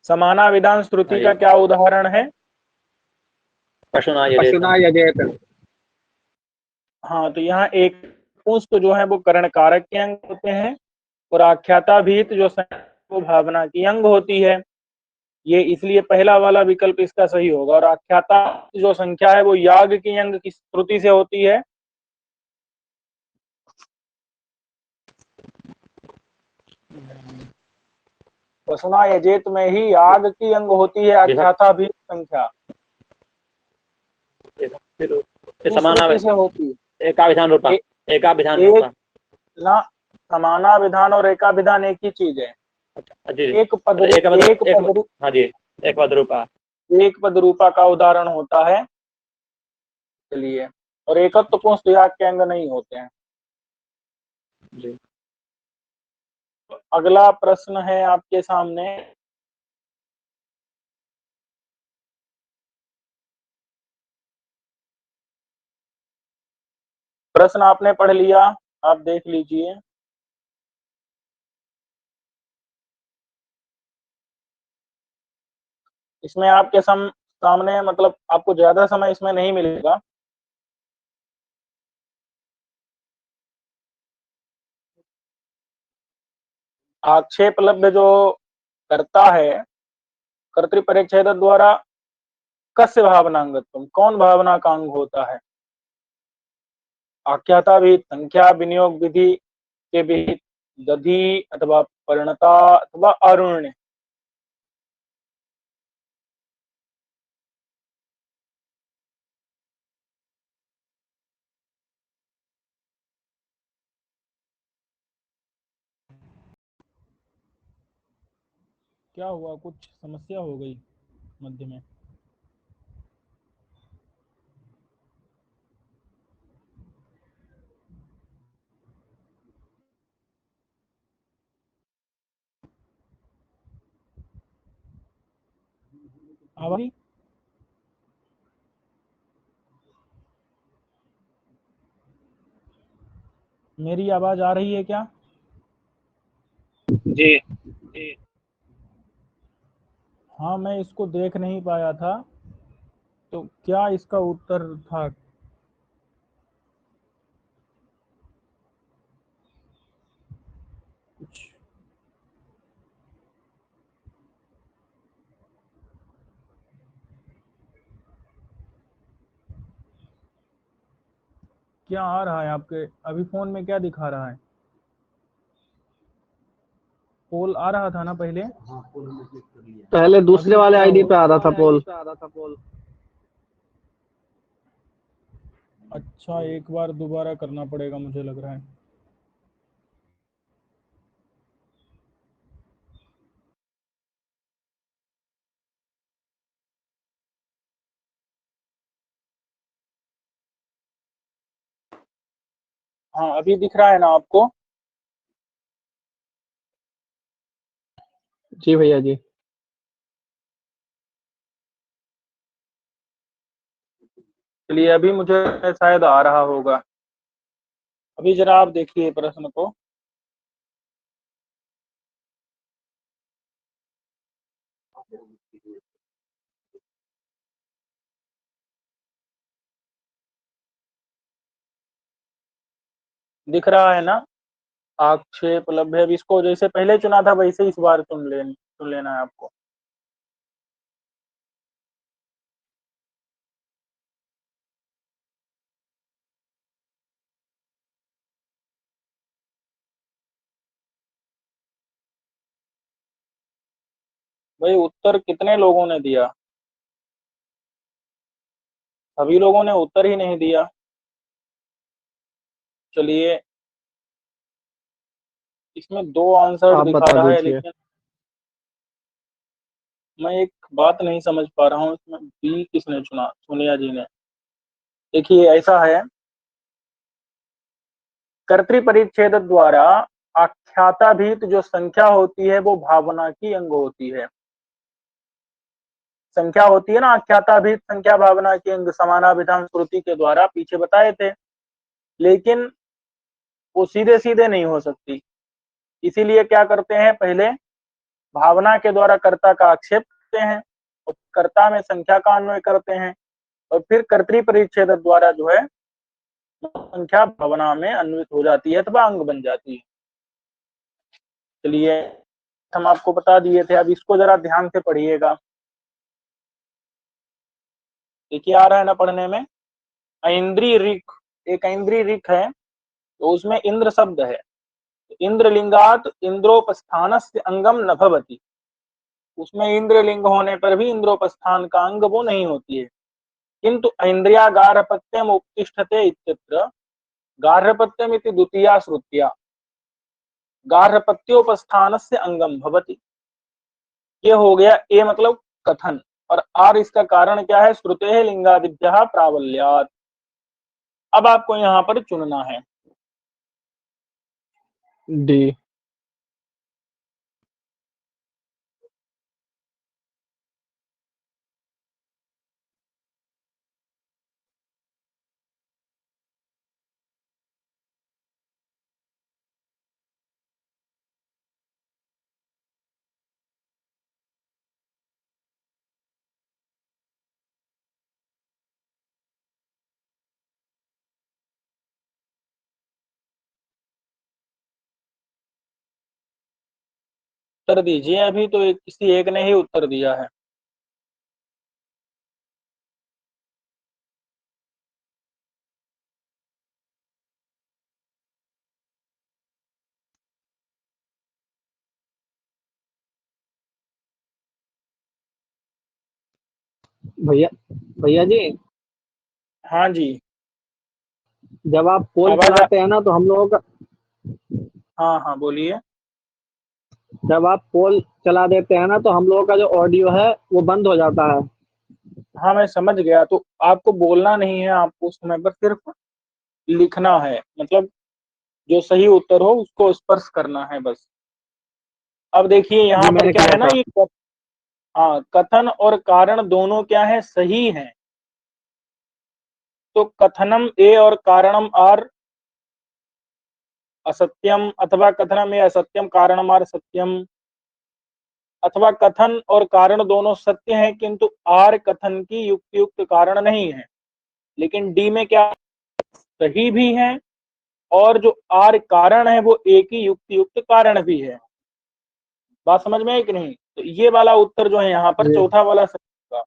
समानाविधान श्रुति का क्या उदाहरण है? पशुना यजेत। हाँ, तो यहाँ एक पुष्प जो है वो कर्ण कारक के अंग होते हैं और आख्याता भीत जो वो भावना की अंग होती है। ये इसलिए पहला वाला विकल्प इसका सही होगा। और आख्याता जो संख्या है वो याग की अंग की श्रुति से होती है। पशुना यजेत में ही याग की अंग होती है आख्याता भीत संख्या। समानाविधान से होती है। एकाभिधान रूपा एकाभिधान एक रूपा ना, समानाविधान और एकाभिधान एक ही चीज है। एक पद हाँ जी, एक पद रूपा, एक पद रूपा का उदाहरण होता है। चलिए, और एकत्व पुंस याग के अंग नहीं होते हैं जी। अगला प्रश्न है आपके सामने। प्रश्न आपने पढ़ लिया, आप देख लीजिए। इसमें आपके सामने मतलब आपको ज्यादा समय इसमें नहीं मिलेगा। आक्षेप लब्ध जो करता है कर्तृपरिच्छेद द्वारा कस्य भावनांगत्वम, कौन भावना का अंग होता है? आख्याता भी संख्या विनियोग विधि के विहित दधि अथवा परिणता अथवा अरुण्य। क्या हुआ, कुछ समस्या हो गई मध्य में? आवाज मेरी आवाज आ रही है क्या? जी। हाँ, मैं इसको देख नहीं पाया था, तो क्या इसका उत्तर था? कुछ क्या आ रहा है आपके अभी फोन में, क्या दिखा रहा है? पोल आ रहा था ना पहले? पहले दूसरे वाले आईडी पे आ रहा था पोल। अच्छा, एक बार दोबारा करना पड़ेगा मुझे लग रहा है। हाँ, अभी दिख रहा है ना आपको? जी भैया जी। चलिए, अभी मुझे शायद आ रहा होगा। अभी जरा आप देखिए प्रश्न को। दिख रहा है ना? आक्षेप लब्ध है। इसको जैसे पहले चुना था वैसे इस बार चुन लेना है आपको। भाई, उत्तर कितने लोगों ने दिया? सभी लोगों ने उत्तर ही नहीं दिया। चलिए, इसमें 2 आंसर आप दिखा बता रहा है, दीजिए। लेकिन मैं एक बात नहीं समझ पा रहा हूँ, इसमें बी किसने चुना? सोनिया जी ने। देखिए, ऐसा है, कर्तृपरिच्छेद द्वारा आख्याता भीत जो संख्या होती है वो भावना की अंग होती है। संख्या होती है ना आख्याता भीत संख्या भावना की अंग, समानाविधान श्रुति के द्वारा पीछे बताए थे। लेकिन वो सीधे सीधे नहीं हो सकती, इसीलिए क्या करते हैं, पहले भावना के द्वारा कर्ता का आक्षेप करते हैं और कर्ता में संख्या का अन्वय करते हैं और फिर कर्तृपरिच्छेद द्वारा जो है संख्या भावना में अन्वित हो जाती है अथवा अंग बन जाती है। चलिए हम आपको बता दिए थे, अब इसको जरा ध्यान से पढ़िएगा। देखिए आ रहा है ना पढ़ने में, ऐन्द्री ऋख, एक ऐन्द्री ऋख है तो उसमें इंद्र शब्द है, इंद्रलिंगात इंद्रोपस्थानस्य अंगम न भवति, उसमें इंद्रलिंग होने पर भी इंद्रोपस्थान का अंग वो नहीं होती है। किंतु ऐन्द्रिया गार्हपत्यम उपतिष्ठते इत्यत्र गार्हपत्यम इति द्वितीया श्रुत्या गार्हपत्योपस्थानस्य अंगम भवति। ये हो गया ए मतलब कथन, और आर इसका कारण क्या है, श्रुते लिंगादिभ्यः प्राबल्यात्। अब आपको यहाँ पर चुनना है डी। उत्तर दीजिए, अभी तो किसी एक ने ही उत्तर दिया है। भैया भैया जी, हाँ जी, जब आप पोल आवाज चलाते हैं ना तो हम लोगों का, हाँ हाँ बोलिए। जब आप पोल चला देते हैं ना तो हम लोगों का जो ऑडियो है वो बंद हो जाता है। हाँ मैं समझ गया, तो आपको बोलना नहीं है, आपको उस समय पर सिर्फ लिखना है, मतलब जो सही उत्तर हो उसको स्पर्श करना है बस। अब देखिए जी यहाँ पर मैंने क्या किया है ना, था। ये हाँ कथन और कारण दोनों क्या है, सही हैं। तो कथनम ए और कारणम आर असत्यम, अथवा कथनम ए असत्यम कारणम आर सत्यम, अथवा कथन और कारण दोनों सत्य हैं किंतु आर कथन की युक्त युक्त कारण नहीं है। लेकिन डी में क्या, सही भी है और जो आर कारण है वो एक ही युक्त युक्त कारण भी है। बात समझ में है कि नहीं? तो ये वाला उत्तर जो है यहाँ पर जी। चौथा वाला सही होगा।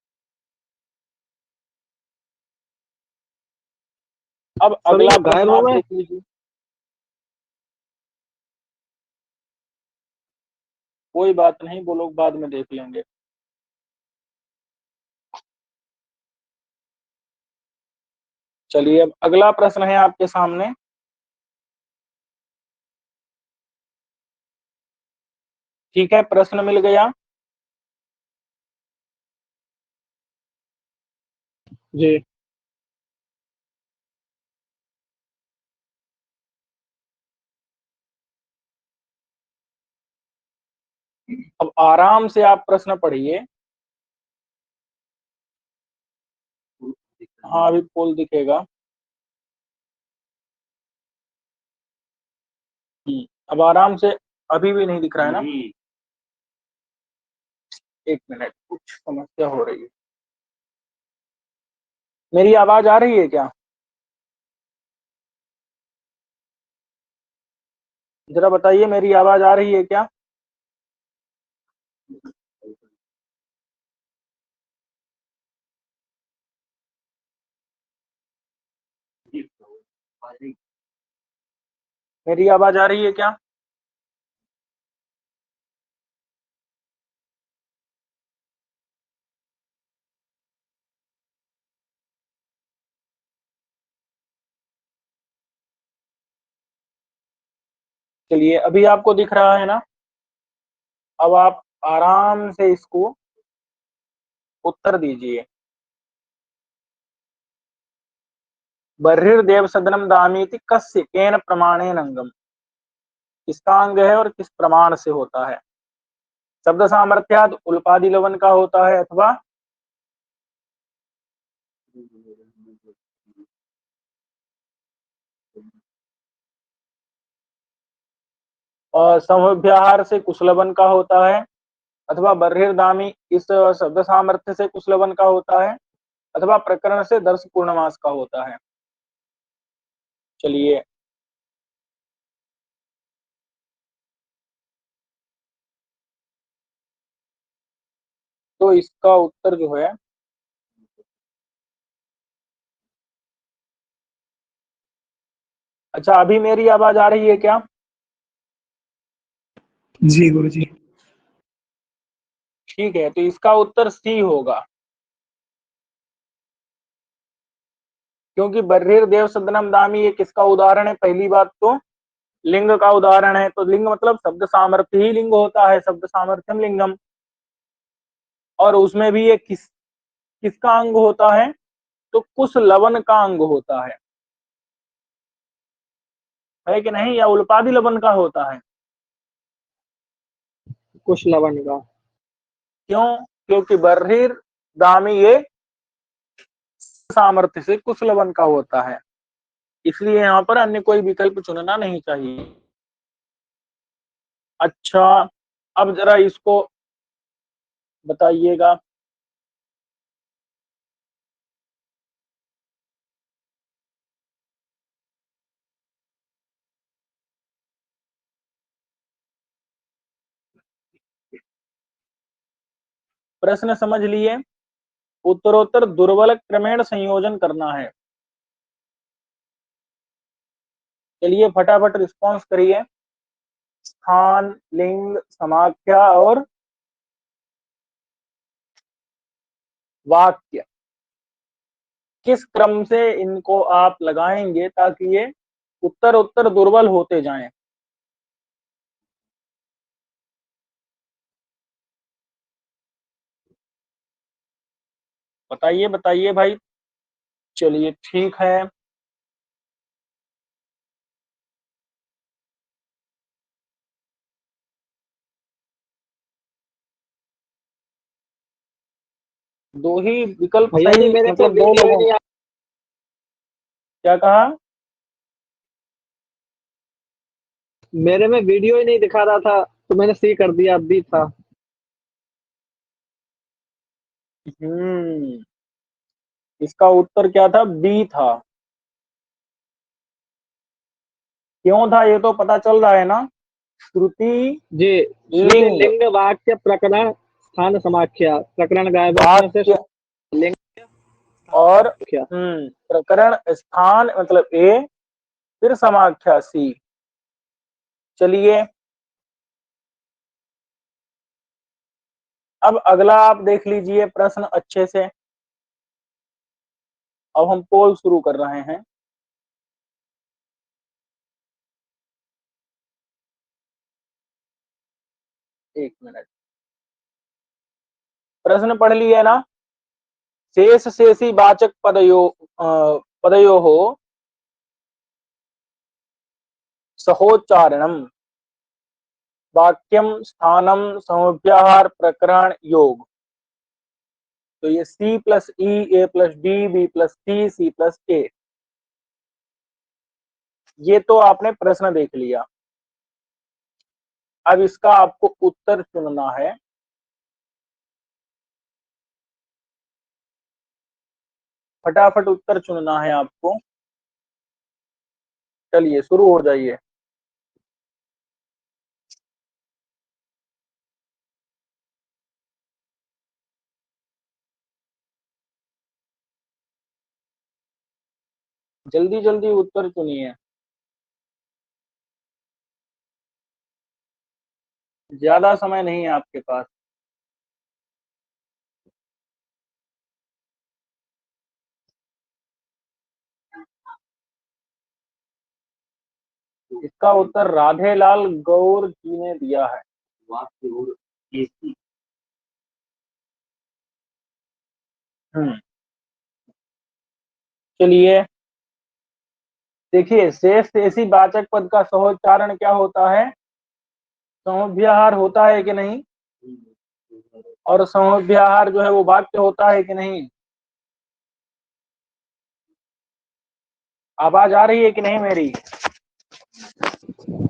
अब सभी अगला लोग प्रश्न गायब हो आप गए। देख लीजिए। कोई बात नहीं, वो लोग बाद में देख लेंगे। चलिए अब अगला प्रश्न है आपके सामने। ठीक है, प्रश्न मिल गया। जी। अब आराम से आप प्रश्न पढ़िए। हाँ अभी पोल दिखेगा। अब आराम से, अभी भी नहीं दिख रहा है ना? एक मिनट, कुछ समस्या हो रही है। मेरी आवाज आ रही है क्या? जरा बताइए, मेरी आवाज आ रही है क्या? मेरी आवाज आ रही है क्या? चलिए अभी आपको दिख रहा है ना? अब आप आराम से इसको उत्तर दीजिए। बर्हिर्देव सदनम दामीति कस्य केन प्रमाणेन अंगम, किसका अंग है और किस प्रमाण से होता है? शब्द सामर्थ्यात उल्पादि लवन का होता है अथवा समव्याहार से कुशलवन का होता है, अथवा बर्हिर्दामी इस शब्द सामर्थ्य से कुशलवन का होता है, अथवा प्रकरण से दर्श पूर्णमास का होता है। चलिए तो इसका उत्तर जो है अच्छा, अभी मेरी आवाज आ रही है क्या? जी गुरुजी। ठीक है, तो इसका उत्तर सी होगा, क्योंकि बर्हिर देव सदनम दामी ये किसका उदाहरण है? पहली बात तो लिंग का उदाहरण है, तो लिंग मतलब शब्द सामर्थ्य ही लिंग होता है, शब्द सामर्थ्यम लिंगम। और उसमें भी ये किसका अंग होता है? तो कुशलवन का अंग होता है कि नहीं, या उल्पादि लवन का होता है? कुशलवन का। क्यों? क्योंकि बर्हिर दामी ये सामर्थ्य से कुशलवन का होता है, इसलिए यहाँ पर अन्य कोई विकल्प चुनना नहीं चाहिए। अच्छा, अब जरा इसको बताइएगा। प्रश्न समझ लिए? उत्तरोत्तर दुर्बल क्रमेण संयोजन करना है। चलिए फटाफट रिस्पॉन्स करिए। स्थान, लिंग, समाख्या और वाक्य, किस क्रम से इनको आप लगाएंगे ताकि ये उत्तर उत्तर दुर्बल होते जाएं? बताइए बताइए भाई। चलिए ठीक है, दो ही विकल्प भैया जी सही, मेरे मतलब पे दो वीडियो ही लोगों। नहीं आ- क्या कहा? मेरे में वीडियो ही नहीं दिखा रहा था, तो मैंने सी कर दिया, अब भी था। इसका उत्तर क्या था? बी था। क्यों था ये तो पता चल रहा है ना। श्रुति, जी। श्रुति, लिंग, लिंग, वाक्य, प्रकरण, स्थान, समाख्या। प्रकरण गायब रखने से वाक्य लिंग, और समाख्या। प्रकरण, स्थान मतलब ए, फिर समाख्या सी। चलिए अब अगला आप देख लीजिए प्रश्न अच्छे से। अब हम पोल शुरू कर रहे हैं। एक मिनट, प्रश्न पढ़ लिए ना। शेष शेषी वाचक पदयो हो सहोच्चारणम वाक्यम स्थानम समुपहार प्रकरण योग। तो ये सी प्लस ई, ए प्लस डी, बी प्लस सी, सी प्लस ए, ये तो आपने प्रश्न देख लिया। अब इसका आपको उत्तर चुनना है। फटाफट उत्तर चुनना है आपको। चलिए शुरू हो जाइए। जल्दी जल्दी उत्तर चुनिए, ज्यादा समय नहीं है आपके पास। इसका उत्तर राधेलाल गौर जी ने दिया है। हम्म चलिए देखिए, शेष शेषी वाचक पद का सहोच्चारण क्या होता है? समुपहार होता है कि नहीं? और समुपहार जो है वो वाक्य होता है कि नहीं? आवाज आ रही है कि नहीं मेरी?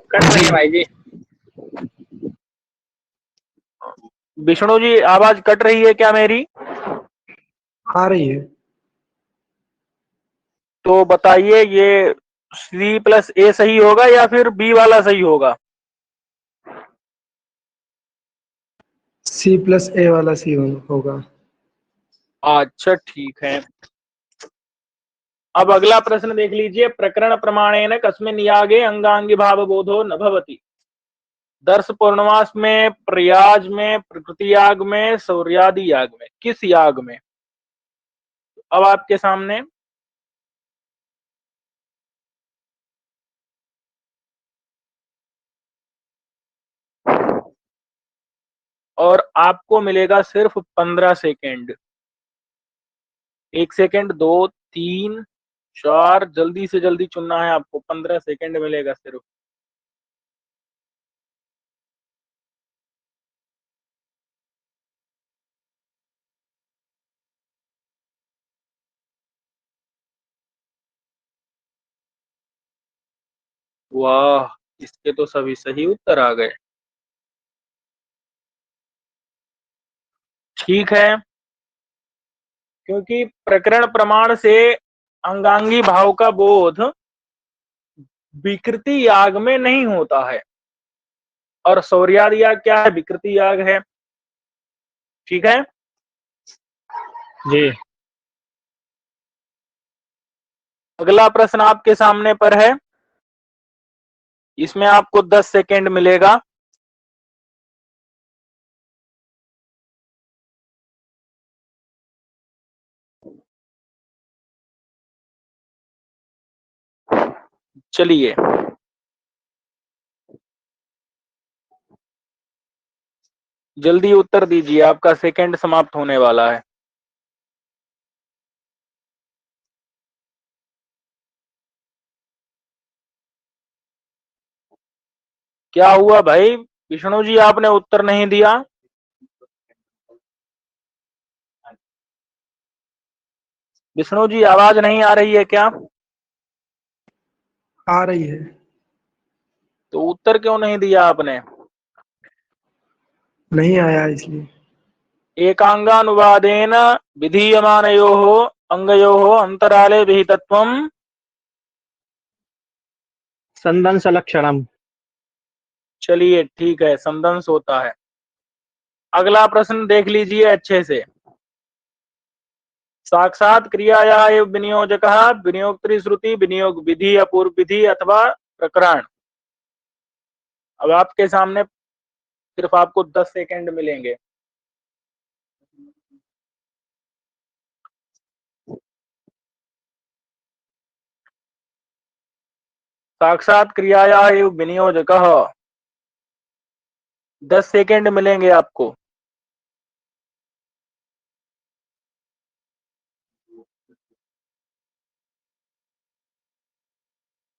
कट रही है भाई जी। विष्णु जी आवाज कट रही है क्या मेरी? आ रही है। तो बताइए ये C+A सही होगा या फिर B वाला सही होगा? C+A वाला सी होगा। अच्छा ठीक है। अब अगला प्रश्न देख लीजिए। प्रकरण प्रमाणेन कस्मिन् यागे अंगांगी भाव बोधो न भवति? दर्श पूर्णमास में, प्रयाज में, प्रकृति याग में, सौर्यादि याग में, किस याग में? अब आपके सामने और आपको मिलेगा सिर्फ 15 सेकेंड। 1 सेकेंड, 2, 3, 4, जल्दी से जल्दी चुनना है आपको। 15 सेकेंड मिलेगा सिर्फ। वाह, इसके तो सभी सही उत्तर आ गए। ठीक है, क्योंकि प्रकरण प्रमाण से अंगांगी भाव का बोध विकृति याग में नहीं होता है, और सौर्यादि याग क्या है? विकृति याग है। ठीक है जी। अगला प्रश्न आपके सामने पर है। इसमें आपको 10 सेकेंड मिलेगा। चलिए, जल्दी उत्तर दीजिए, आपका सेकंड समाप्त होने वाला है। क्या हुआ भाई विष्णु जी, आपने उत्तर नहीं दिया? विष्णु जी आवाज नहीं आ रही है क्या? आ रही है। तो उत्तर क्यों नहीं दिया आपने? नहीं आया इसलिए। एकांगानुवादेन विधीयमानयोः अंगयोः अंतराले विहितत्वम् संदंश लक्षणम। चलिए ठीक है, संदंश होता है। अगला प्रश्न देख लीजिए अच्छे से। साक्षात क्रियाया एव विनियोजकः विनियोक्तृ श्रुति विनियोग विधि अपूर्व विधि अथवा प्रकरण। अब आपके सामने सिर्फ आपको 10 सेकेंड मिलेंगे। साक्षात क्रियाया एव विनियोजकः, 10 सेकेंड मिलेंगे आपको।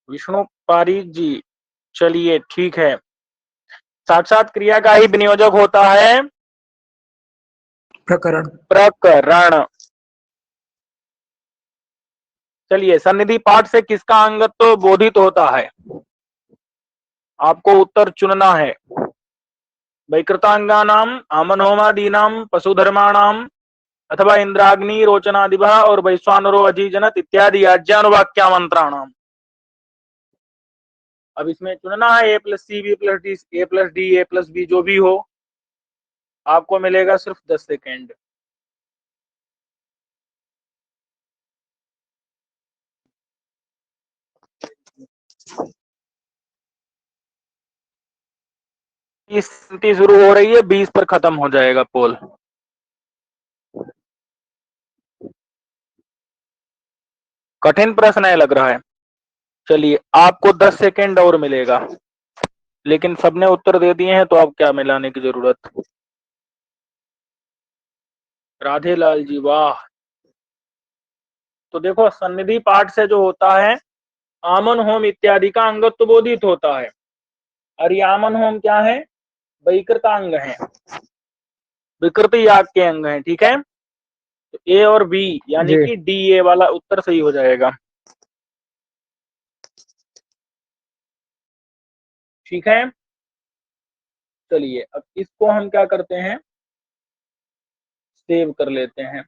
विष्णु पारीक जी, चलिए ठीक है। साक्षात क्रिया का ही विनियोजक होता है प्रकरण। प्रकरण। चलिए, सन्निधि पाठ से किसका अंगत्व बोधित होता है? आपको उत्तर चुनना है। वैकृतांगानाम, आमनहोमादीनाम, पशुधर्माणाम, अथवा इंद्राग्नि रोचनादिभा और वैश्वानरो अजीजनत इत्यादि याज्ञानुवाक्या मंत्राणाम। अब इसमें चुनना है A+C, B+D, A+D, A+B जो भी हो। आपको मिलेगा सिर्फ 10 सेकेंड। इस स्थिति शुरू हो रही है, 20 पर खत्म हो जाएगा पोल। कठिन प्रश्न है लग रहा है। चलिए, आपको 10 सेकेंड और मिलेगा, लेकिन सबने उत्तर दे दिए हैं तो अब क्या मिलाने की जरूरत। राधे लाल जी, वाह। तो देखो, सन्निधि पाठ से जो होता है आमन होम इत्यादि का अंगत्व बोधित होता है, और ये आमन होम क्या है? वैकृतांग है, विकृति याग के अंग हैं। ठीक है, तो ए और बी यानी जी। कि डी, ए वाला उत्तर सही हो जाएगा। ठीक है, चलिए अब इसको हम क्या करते हैं, सेव कर लेते हैं।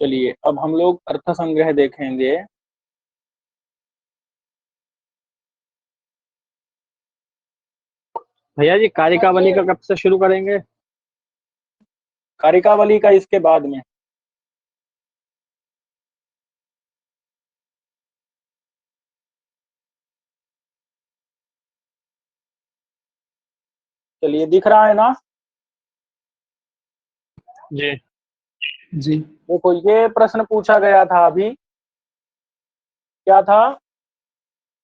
चलिए अब हम लोग अर्थ संग्रह देखेंगे। भैया जी कारिकावली का कब से शुरू करेंगे? कारिकावली का इसके बाद में। चलिए दिख रहा है ना? जी जी। देखो ये प्रश्न पूछा गया था अभी, क्या था?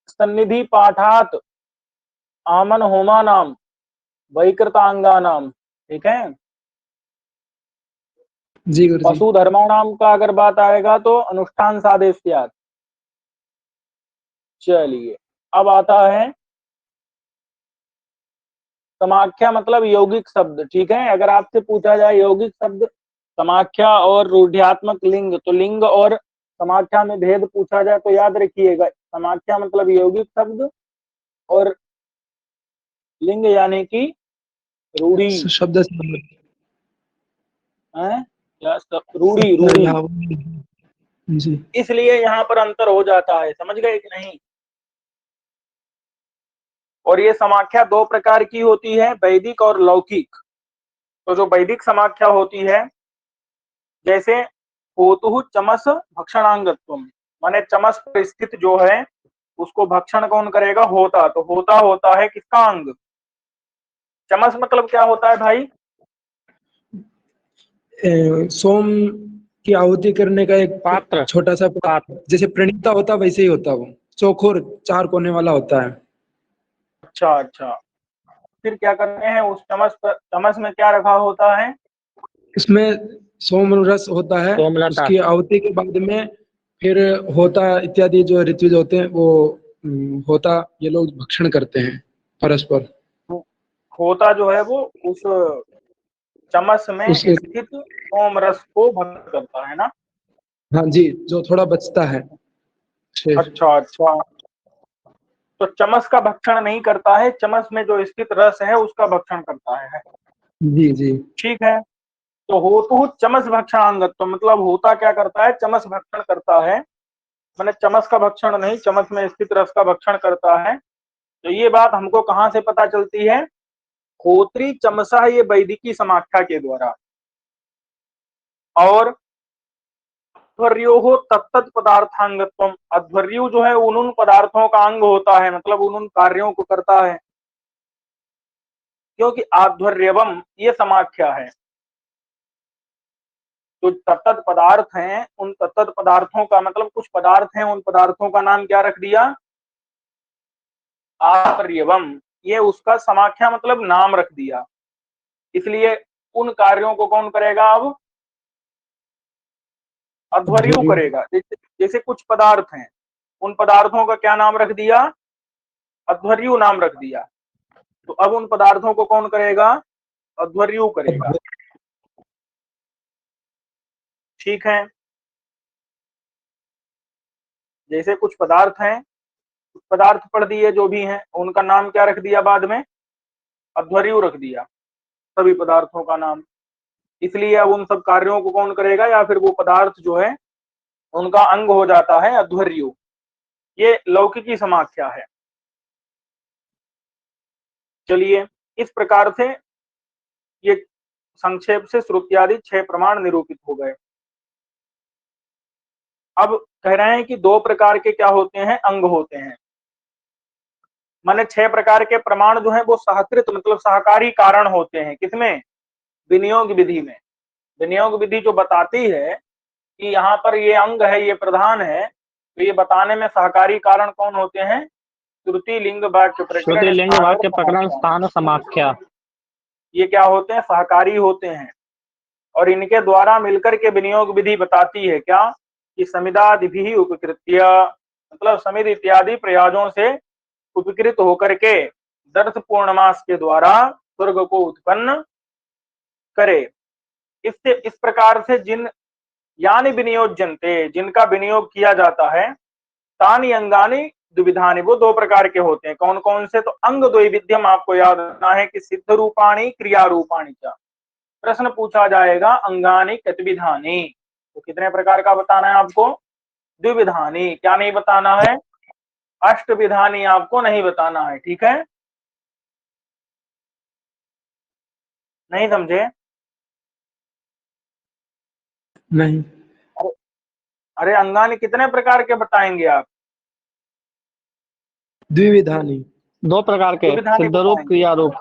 सन्निधि पाठात आमन होमा नाम वैकृतांगा नाम, ठीक है। जी गुरु जी। पशु धर्माणाम का अगर बात आएगा तो अनुष्ठान सादेश्यात्। चलिए अब आता है समाख्या मतलब यौगिक शब्द, ठीक है। अगर आपसे पूछा जाए यौगिक शब्द समाख्या और रूढ़्यात्मक लिंग, तो लिंग और समाख्या में भेद पूछा जाए तो याद रखिएगा, समाख्या मतलब यौगिक शब्द और लिंग यानी कि रूढ़ी शब्द है, क्या रूढ़ी रूढ़ी। जी। इसलिए यहाँ पर अंतर हो जाता है, समझ गए कि नहीं। और ये समाख्या दो प्रकार की होती है, वैदिक और लौकिक। तो जो वैदिक समाख्या होती है, जैसे होतु चमस भक्षणांगत्व, माने चमस पर स्थित जो है उसको भक्षण कौन करेगा? होता। तो होता होता है किसका अंग? चमस मतलब क्या होता है भाई? सोम की आहुति करने का एक पात्र। छोटा सा पात्र, जैसे प्रणीता होता वैसे ही होता, वो चौखोर 4 कोने वाला होता है। अच्छा अच्छा, फिर क्या करते हैं उस चमस पर? चमस में क्या रखा होता है? इसमें सोम रस होता है, सोमलता। उसकी आहुति के बाद में फिर होता इत्यादि जो ऋतुज होते हैं वो होता ये लोग भक्षण करते हैं परस्पर। होता जो है वो उस चमस में उसके स्थित सोम रस को भंग करता है ना। हाँ जी, जो थोड़ा बचता है शेष। अच्छा अच्छा, तो चमस का भक्षण नहीं करता है, चमस में जो स्थित रस है उसका भक्षण करता है। जी जी। ठीक है, तो होतु चमस भक्षणांगत, तो मतलब होता क्या करता है? चमस भक्षण करता है, मैंने चमस का भक्षण नहीं, चमस में स्थित रस का भक्षण करता है। तो ये बात हमको कहाँ से पता चलती है? होत्री चमसा, ये वैदिकी समाख्या के द्वारा। और अध्वर्यो हो तत्त पदार्थांगत्व, अध्वर्यु जो है उन पदार्थों का अंग होता है, मतलब उन कार्यों को करता है, क्योंकि आध्वर्यवम ये समाख्या है। जो तत्त पदार्थ हैं, उन तत्त पदार्थों का मतलब कुछ पदार्थ हैं, उन पदार्थों का नाम क्या रख दिया? आध्वर्यवम, ये उसका समाख्या मतलब नाम रख दिया। इसलिए उन कार्यों को कौन करेगा? अब अध्वर्यु करेगा। जैसे कुछ पदार्थ हैं, उन पदार्थों का क्या नाम रख दिया? अध्वर्यु नाम रख दिया। तो अब उन पदार्थों को कौन करेगा? अध्वर्यु करेगा। ठीक है, जैसे कुछ पदार्थ हैं, कुछ पदार्थ पढ़ दिए जो भी हैं, उनका नाम क्या रख दिया? बाद में अध्वर्यु रख दिया सभी पदार्थों का नाम। इसलिए अब उन सब कार्यों को कौन करेगा, या फिर वो पदार्थ जो है उनका अंग हो जाता है अध्वर्यु। ये लौकिकी समाख्या है। चलिए इस प्रकार से ये संक्षेप से श्रुत्यादि 6 प्रमाण निरूपित हो गए। अब कह रहे हैं कि 2 प्रकार के क्या होते हैं? अंग होते हैं। माने 6 प्रकार के प्रमाण जो है वो सहकृत मतलब सहकारी कारण होते हैं। किसमें? विनियोग विधि में। विनियोग विधि जो बताती है कि यहाँ पर ये अंग है, ये प्रधान है, तो ये बताने में सहकारी कारण कौन होते हैं? श्रुति लिंग वाक्य श्रुति प्रकरण लिंग स्थान और वाक्य प्रकरण समाख्या। स्थान समाख्या। ये क्या होते हैं? सहकारी होते हैं। और इनके द्वारा मिलकर के विनियोग विधि बताती है क्या? कि समिदादिभिः उपकृत्य मतलब समिध इत्यादि प्रयाजों से उपकृत होकर के दर्श पूर्णमास के द्वारा स्वर्ग को उत्पन्न करे। इससे इस प्रकार से जिन यानी विनियोज्यन्ते, जिनका विनियोग किया जाता है, तानि अंगानि द्विविधानि, वो दो प्रकार के होते हैं। कौन कौन से? तो अंग द्वैविध्यम, आपको याद रखना है कि सिद्ध रूपाणी क्रिया रूपाणी का प्रश्न पूछा जाएगा। अंगानि कतविधानि, तो कितने प्रकार का बताना है आपको? द्विविधानि। क्या नहीं बताना है? अष्टविधानि आपको नहीं बताना है, ठीक है? नहीं समझे? नहीं। अरे अंगानि कितने प्रकार के बताएंगे आप? द्विविधानी। 2 प्रकार के, द्विविधानि सिद्ध रूप, बताएंगे। क्रिया रूप।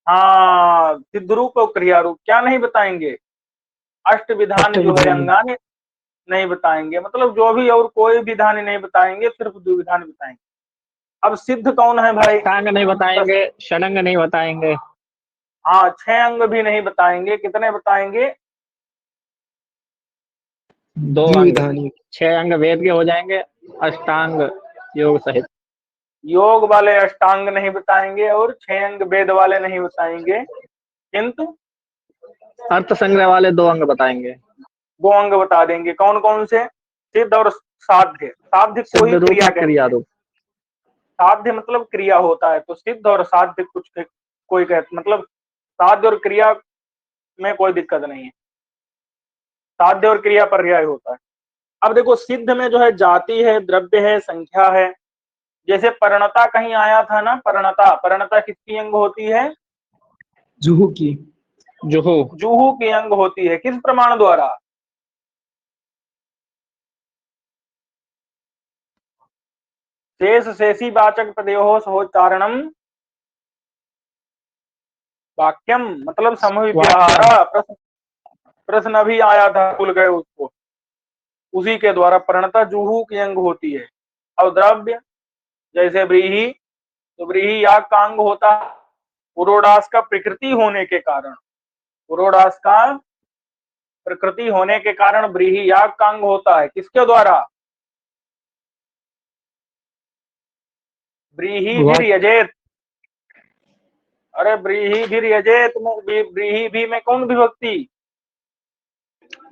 हाँ, सिद्ध रूप और क्रिया रूप। क्या नहीं बताएंगे? अष्टविधानि जो है अंगानि नहीं बताएंगे, मतलब जो भी और कोई विधानी नहीं बताएंगे, सिर्फ द्विविधानि बताएंगे। अब सिद्ध कौन है भाई? अष्टांग नहीं बताएंगे, षडंग नहीं बताएंगे। हाँ, 6 अंग भी नहीं बताएंगे। कितने बताएंगे? 2 अंग। द्विविधानी। 6 अंग वेद के हो जाएंगे, अष्टांग योग सहित। योग वाले अष्टांग नहीं बताएंगे और 6 अंग वेद वाले नहीं बताएंगे, किंतु अर्थ संग्रह वाले 2 अंग बताएंगे। 2 अंग बता देंगे। कौन कौन से? सिद्ध और साध्य। साध्य को ही सिद्ध रूप क्रिया और कहते क्रिया हैं। रूप। साध्य मतलब क्रिया होता है, तो सिद्ध और साध्य कुछ कोई कहते, मतलब साध्य और क्रिया में कोई दिक्कत नहीं है, साध्य और क्रिया पर्याय होता है। अब देखो, सिद्ध में जो है जाति है, द्रव्य है, संख्या है। जैसे परिणता कहीं आया था ना, परिणता, परिणता किसकी अंग होती है? जुहू की। जुहू। जुहू की अंग होती है। किस प्रमाण द्वारा? शेष शेषी वाचक पदयोः सहोच्चारणम वाक्यम, मतलब समविव्याहार। प्रश्न अभी आया था, भूल गए उसको। उसी के द्वारा परिणता जुहू की अंग होती है। और द्रव्य जैसे व्रीहि, तो व्रीहि याग का अंग होता है। पुरोडास का प्रकृति होने के कारण, पुरोडास का प्रकृति होने के कारण व्रीहि याग का अंग होता है। किसके द्वारा? व्रीहि भीर यजेत। अरे व्रीहि भीर यजेत में व्रीहि भी में कौन विभक्ति?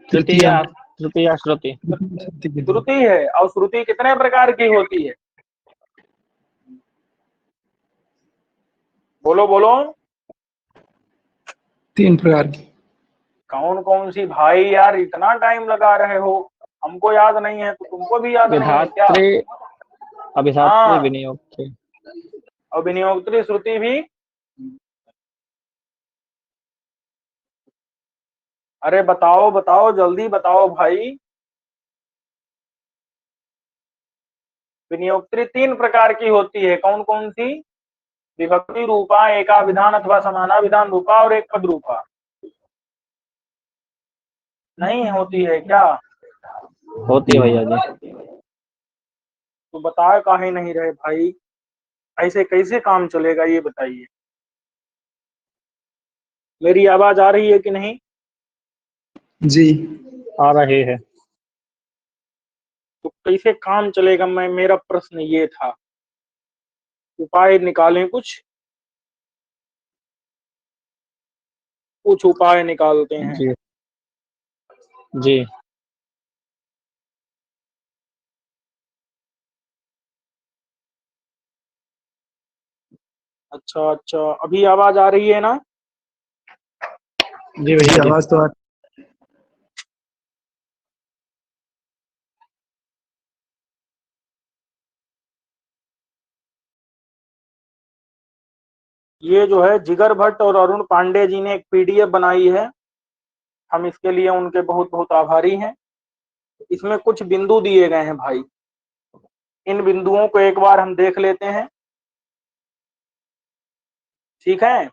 तृतीया। तृतीया श्रुति। श्रुति है। और श्रुति कितने प्रकार की होती है? बोलो बोलो। 3 प्रकार की। कौन कौन सी भाई? यार इतना टाइम लगा रहे हो, हमको याद नहीं है तो तुमको भी याद नहीं है क्या? विधात्री, अभिधात्री, हाँ, विनियोक्त्री। और विनियोक्त्री श्रुति भी। अरे बताओ बताओ, जल्दी बताओ भाई। विनियोक्त्री 3 प्रकार की होती है। कौन कौन सी? विभक्ति रूपा, एकाविधान अथवा समानाविधान रूपा, और एक पद रूपा। नहीं होती है क्या? होती है भैया जी। तो बता काहे नहीं रहे भाई? ऐसे कैसे काम चलेगा ये बताइए। मेरी आवाज आ रही है कि नहीं? जी। आ रही है। तो कैसे काम चलेगा? मेरा प्रश्न ये था। उपाय निकालें कुछ उपाय निकालते हैं। जी जी। अच्छा अच्छा, अभी आवाज आ रही है ना? जी भैया जी। आवाज तो ये जो है जिगर भट्ट और अरुण पांडे जी ने एक पीडीएफ बनाई है। हम इसके लिए उनके बहुत बहुत आभारी हैं। इसमें कुछ बिंदु दिए गए हैं भाई, इन बिंदुओं को एक बार हम देख लेते हैं, ठीक है?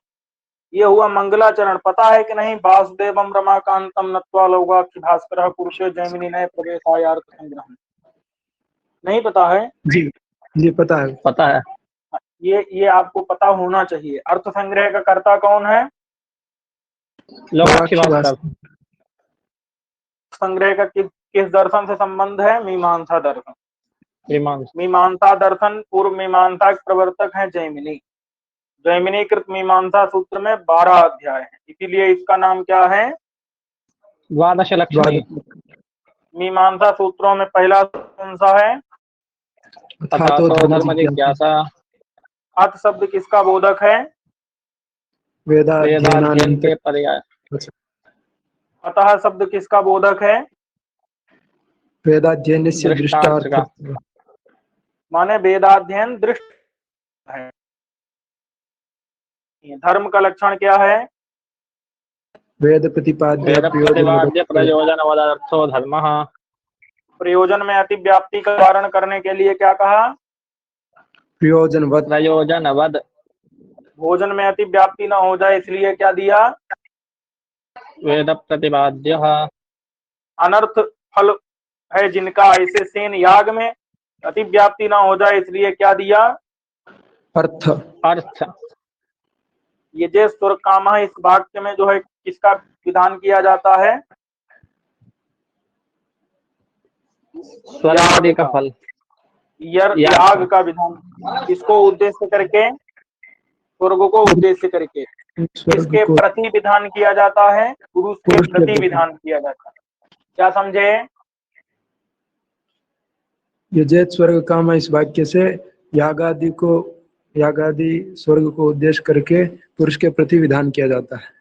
ये हुआ मंगलाचरण। पता है कि नहीं? वासुदेवम रमाकांतम नत्वा लौगाक्षि भास्कर पुरुषे जैमिनी नए प्रवेशार्थ संग्रह। नहीं पता है? जी पता है। पता है। ये आपको पता होना चाहिए। अर्थ संग्रह का कर्ता कौन है? लौगाक्षि भास्कर। संग्रह का किस दर्शन से संबंध है? मीमांसा दर्शन। मीमांसा दर्शन पूर्व मीमांसा के प्रवर्तक हैं जैमिनी। जैमिनीकृत मीमांसा सूत्र में 12 अध्याय हैं, इसीलिए इसका नाम क्या है? द्वादश लक्षण। मीमांसा सूत्रों में पहला कौन सा है? अथातो धर्म जिज्ञासा। अथ शब्द किसका बोधक है? वेदाध्ययन के पर्याय। अतः शब्द किसका बोधक है? वेदाध्ययन से दृष्टार्थ का। माने वेदाध्ययन दृष्ट है। धर्म का लक्षण क्या है? वेद प्रतिपाद्य प्रयोजन वदर्थो धर्मः। प्रयोजन में अतिव्याप्ति का वारण करने के लिए क्या कहा? प्रयोजनवद। प्रयोजनवद। भोजन में अतिव्याप्ति ना हो जाए इसलिए क्या दिया? वेद प्रतिपाद्य। अनर्थ फल है जिनका, ऐसे सेन याग में अतिव्याप्ति ना हो जाए इसलिए क्या दिया? अर्थ। अर्थ। ये जे स्वर काम इस वाक्य में जो है किसका विधान किया जाता है? स्वर्गादि का फल। याग का विधान किसको उद्देश्य करके? स्वर्ग को उद्देश्य करके। किसके प्रति विधान किया जाता है? पुरुष के प्रति विधान किया जाता है। क्या समझे? यजेत स्वर्ग काम इस वाक्य से यागादि स्वर्ग को उद्देश्य करके पुरुष के प्रति विधान किया जाता है।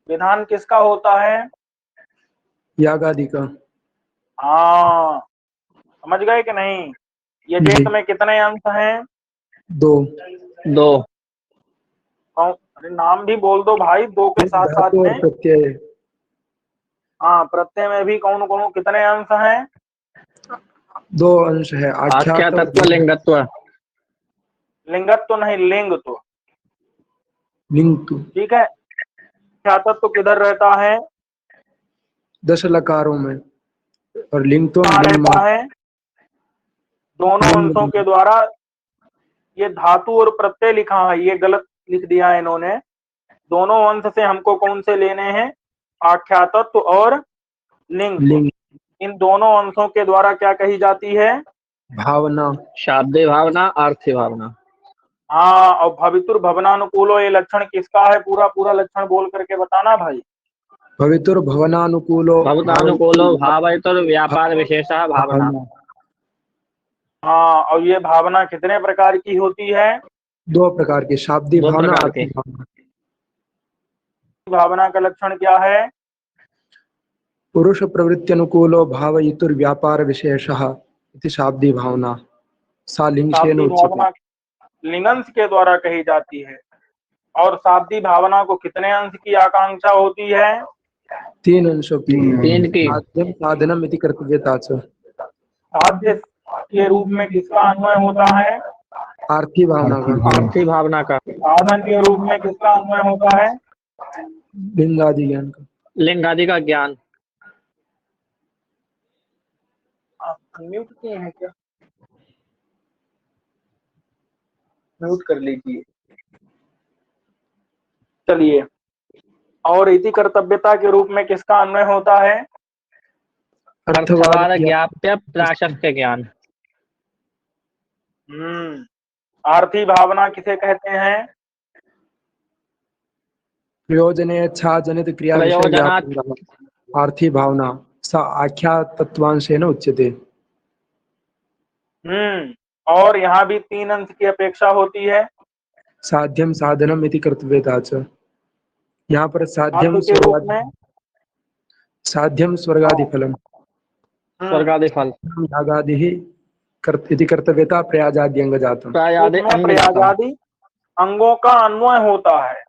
विधान किसका होता है? यागादि का। हाँ, समझ गए कि नहीं? यजेत में कितने अंश हैं? 2। अरे नाम भी बोल दो भाई, 2 के साथ साथ में। प्रत्यय। हाँ, प्रत्यय में भी कौन कौन कितने अंश हैं? 2 अंश है। आख्यातत्व लिंगत्व। लिंगत्व नहीं, लिंगत्व। लिंग। ठीक है। आख्यातत्व किधर रहता है? 10 लकारों में। और लिंग तो रहता है दोनों अंशों के द्वारा। ये धातु और प्रत्यय लिखा है, ये गलत लिख दिया है इन्होंने। दोनों अंश से हमको कौन से लेने हैं? आख्यातत्व और लिंग। इन दोनों अंशों के द्वारा क्या कही जाती है? भावना। शाब्दे भावना, अर्थी भावना। हाँ, और भवितुर भवनानुकूलो, ये लक्षण किसका है? पूरा पूरा लक्षण बोल करके बताना भाई। भवितुर भवनानुकूलो भावयतुर व्यापार विशेषः भावना। हाँ, और ये भावना कितने प्रकार की होती है? 2 प्रकार की, शाब्दी भावना, अर्थी भावना। भावना का लक्षण क्या है? पुरुष प्रवृत्ति अनुकूलो भावयितुर व्यापार विशेषः इति शाब्दी भावना। सा लिंगेन उच्यते। लिंगंश के द्वारा कही जाती है। और शाब्दी भावना को कितने अंश की आकांक्षा होती है? 3 अंशों की। 3 की। साधनम इति कर्तव्यता च। साध्य के रूप में किसका अन्वय होता है? आर्थी भावना का। आर्थी भावना का। साधन के रूप में किसका अन्वय होता है? लिंगादि ज्ञान का। लिंगादि का ज्ञान। आप म्यूट किए हैं क्या? म्यूट कर लीजिए। चलिए, और इति कर्तव्यता के रूप में किसका अन्वय होता है? अर्थवाद ज्ञाप्य प्राशस्य ज्ञान। आर्थी भावना किसे कहते हैं? प्रयोजने इच्छा जनित क्रिया आर्थी भावना सा आख्यातत्वांशेन उच्यते। और यहाँ भी 3 अंश की अपेक्षा होती है। साध्यम साधनम इति कर्तव्यता च। यहाँ पर साध्यम स्वर्गादि फलम। स्वर्गादि फल। यागादि इति कर्तव्यता प्रयाजादि अंग जातम। प्रयाजादि अंगों का अन्वय होता है।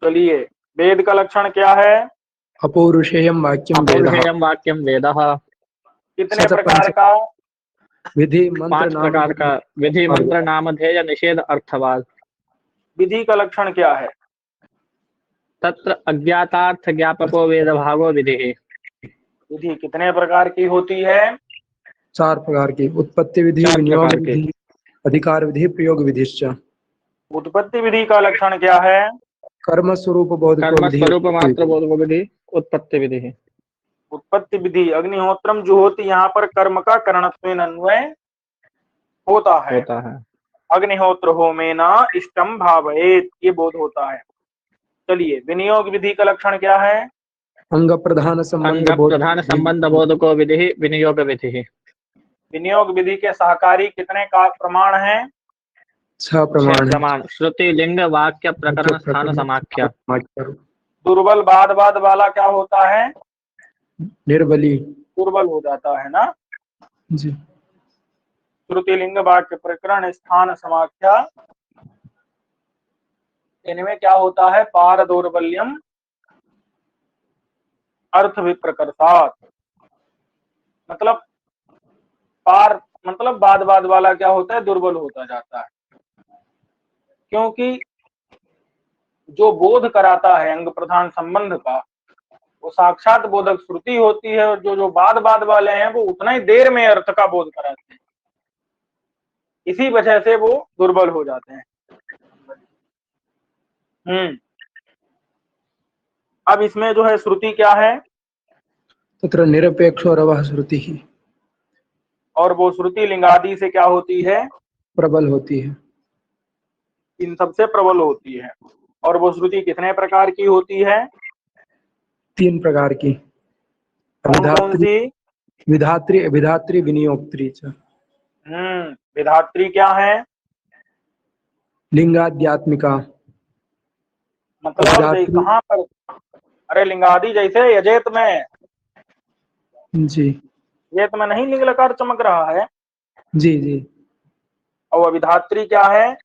चलिए, वेद का लक्षण क्या है? अपौरुषेयम वाक्यम वेदः। कितने प्रकार का? विधि 5 प्रकार का। विधि मंत्र नामधेय निषेध अर्थवाद। विधि का लक्षण क्या है? तत्र अज्ञातार्थ ज्ञापको वेद भागो विधि। विधि कितने प्रकार की होती है? 4 प्रकार की। उत्पत्ति विधि, विनियोग विधि, अधिकार विधि, प्रयोग विधिश्च। उत्पत्ति विधि का लक्षण क्या है? कर्म स्वरूप बोध कर्म स्वरूप मात्र बोध को विधि उत्पत्ति विधि है। उत्पत्ति विधि अग्निहोत्रम जुहोति, यहाँ पर कर्म का करणत्वेन अन्वय होता है। अग्निहोत्र होमेना इष्टम भावयेत, ये बोध होता है। चलिए, विनियोग विधि का लक्षण क्या है? अंग प्रधान संबंध बोधको विधि विनियोग विधि। विनियोग विधि के सहकारी कितने का प्रमाण है? 6 प्रमाण। श्रुति लिंग वाक्य प्रकरण स्थान समाख्या। दुर्बल बाद वाला क्या होता है? निर्बली, दुर्बल हो जाता है ना जी। श्रुति लिंग वाक्य प्रकरण स्थान समाख्या, इनमें क्या होता है? पार दौर्बल्यम अर्थ विप्रकर्षात्, मतलब पार मतलब बाद वाला क्या होता है? दुर्बल होता जाता है, क्योंकि जो बोध कराता है अंग प्रधान संबंध का, वो साक्षात बोधक श्रुति होती है, और जो बाद वाले हैं वो उतना ही देर में अर्थ का बोध कराते हैं, इसी वजह से वो दुर्बल हो जाते हैं। अब इसमें जो है श्रुति क्या है? तत्र निरपेक्षो रवः श्रुति ही, और वो श्रुति लिंगादि से क्या होती है? प्रबल होती है। इन सबसे प्रबल होती है। और वो श्रुति कितने प्रकार की होती है? 3 प्रकार की। कौन सी? विधात्री, विधात्री, विनियोक्त्री च। विधात्री क्या है? लिंगाध्यात्मिका, मतलब कहाँ पर? अरे लिंगादि जैसे यजेत में, जी येत में नहीं लिंग लकार चमक रहा है? जी जी। और विधात्री क्या है?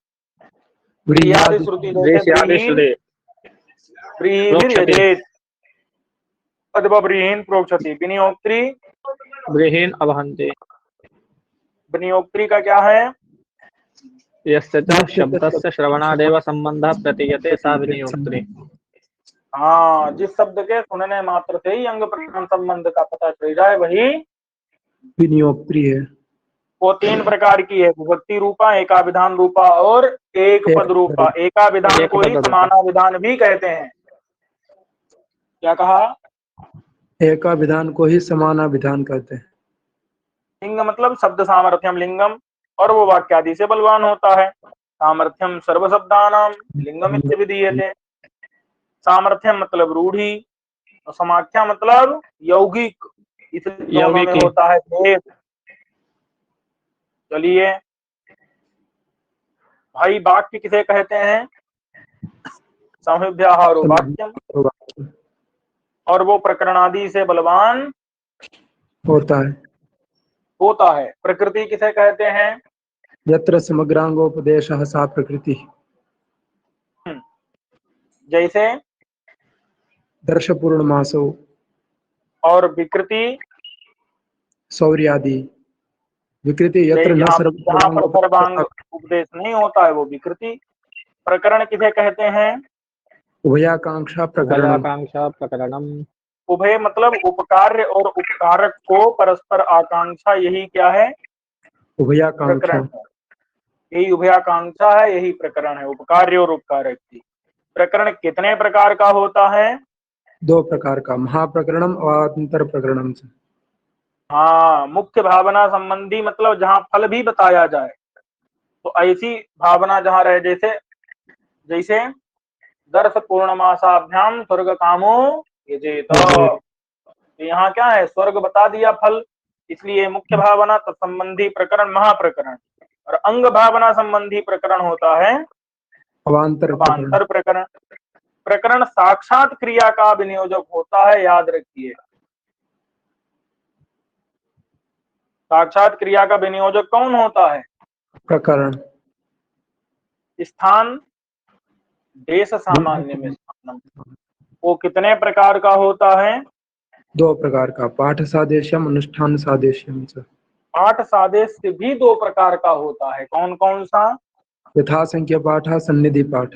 व्रीह्यादि श्रुति जैसे व्रीहिर्यजेत अथवा व्रीहीन प्रोक्षति। विनियोक्त्री व्रीहीन अवहन्ति। विनियोक्त्री का क्या है? यस्य च शब्दस्य श्रवणादेव संबंधः प्रतीयते सा विनियोक्त्री। हाँ, जिस शब्द के सुनने मात्र से ही अंग प्रकरण संबंध का पता चल जाए वही विनियोक्त्री है। वो 3 प्रकार की है, विभक्ति रूपा, एकाविधान रूपा और एक पद रूपा। एकाविधान को ही समानाविधान भी कहते हैं। क्या कहा? एकाविधान को ही समानाविधान कहते हैं। लिंग मतलब शब्द सामर्थ्यम लिंगम, और वो वाक्यादि से बलवान होता है। सामर्थ्यम सर्वशब्दानाम लिंगम इत्विधीयते। सामर्थ्यम मतलब रूढ़ी, और समाख्या मतलब यौगिक, इस दोनों में होता है भेद। चलिए भाई, वाक्य किसे कहते हैं? संविभ्याहारो वाक्यम, और वो प्रकरणादि से बलवान होता है। प्रकृति किसे कहते हैं? यत्र समग्रांगोपदेशः सा प्रकृति। जैसे दर्शपूर्णमासो, और विकृति सौर्यादि। विकृति यत्र न सर्वांग उपदेश नहीं होता है वो विकृति। प्रकरण किसे कहते हैं? उभयाकांक्षा प्रकरणम। उभय मतलब उपकार्य और उपकारक को परस्पर आकांक्षा, यही क्या है? उभयाकांक्षा। यही उभयाकांक्षा है, यही प्रकरण है, उपकार्य और उपकारक की। प्रकरण कितने प्रकार का होता है? 2 प्रकार का, महाप्रकरणम और अंतर प्रकरणम से। हाँ, मुख्य भावना संबंधी मतलब जहाँ फल भी बताया जाए, तो ऐसी भावना जहाँ रहे, जैसे दर्श पूर्णमासाभ्याम स्वर्ग कामो यजेत। यहाँ क्या है? स्वर्ग बता दिया फल, इसलिए मुख्य भावना संबंधी प्रकरण महाप्रकरण, और अंग भावना संबंधी प्रकरण होता है अवांतर प्रकरण। प्रकरण साक्षात क्रिया का विनियोजक होता है, याद रखिए। साक्षात क्रिया का विनियोजक कौन होता है? प्रकरण। स्थान देश सामान्य में स्थानम, वो कितने प्रकार का होता है? 2 प्रकार का, पाठ सादेश्यम, अनुष्ठान सादेश्यम से। पाठ सादेश भी 2 प्रकार का होता है। कौन कौन सा? यथा संख्या पाठ, सन्निधि पाठ।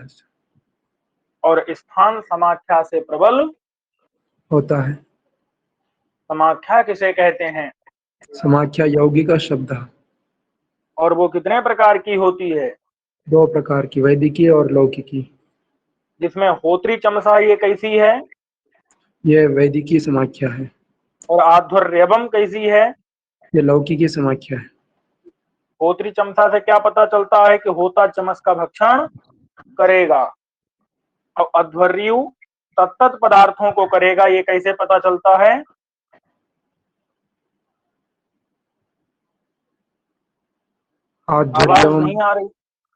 और स्थान समाख्या से प्रबल होता है। समाख्या किसे कहते हैं? समाख्या यौगिक शब्द। और वो कितने प्रकार की होती है? 2 प्रकार की, वैदिकी और लौकिकी। जिसमें होत्री चमसा ये कैसी है? ये वैदिकी समाख्या है। और आध्वर्यवम कैसी है? ये लौकी की समाख्या है। होत्री चमसा से क्या पता चलता है कि होता चमस का भक्षण करेगा। और अध्वर्यु तत्त पदार्थों को करेगा, ये कैसे पता चलता है? आवाज आध्वर्यवम नहीं आ रही?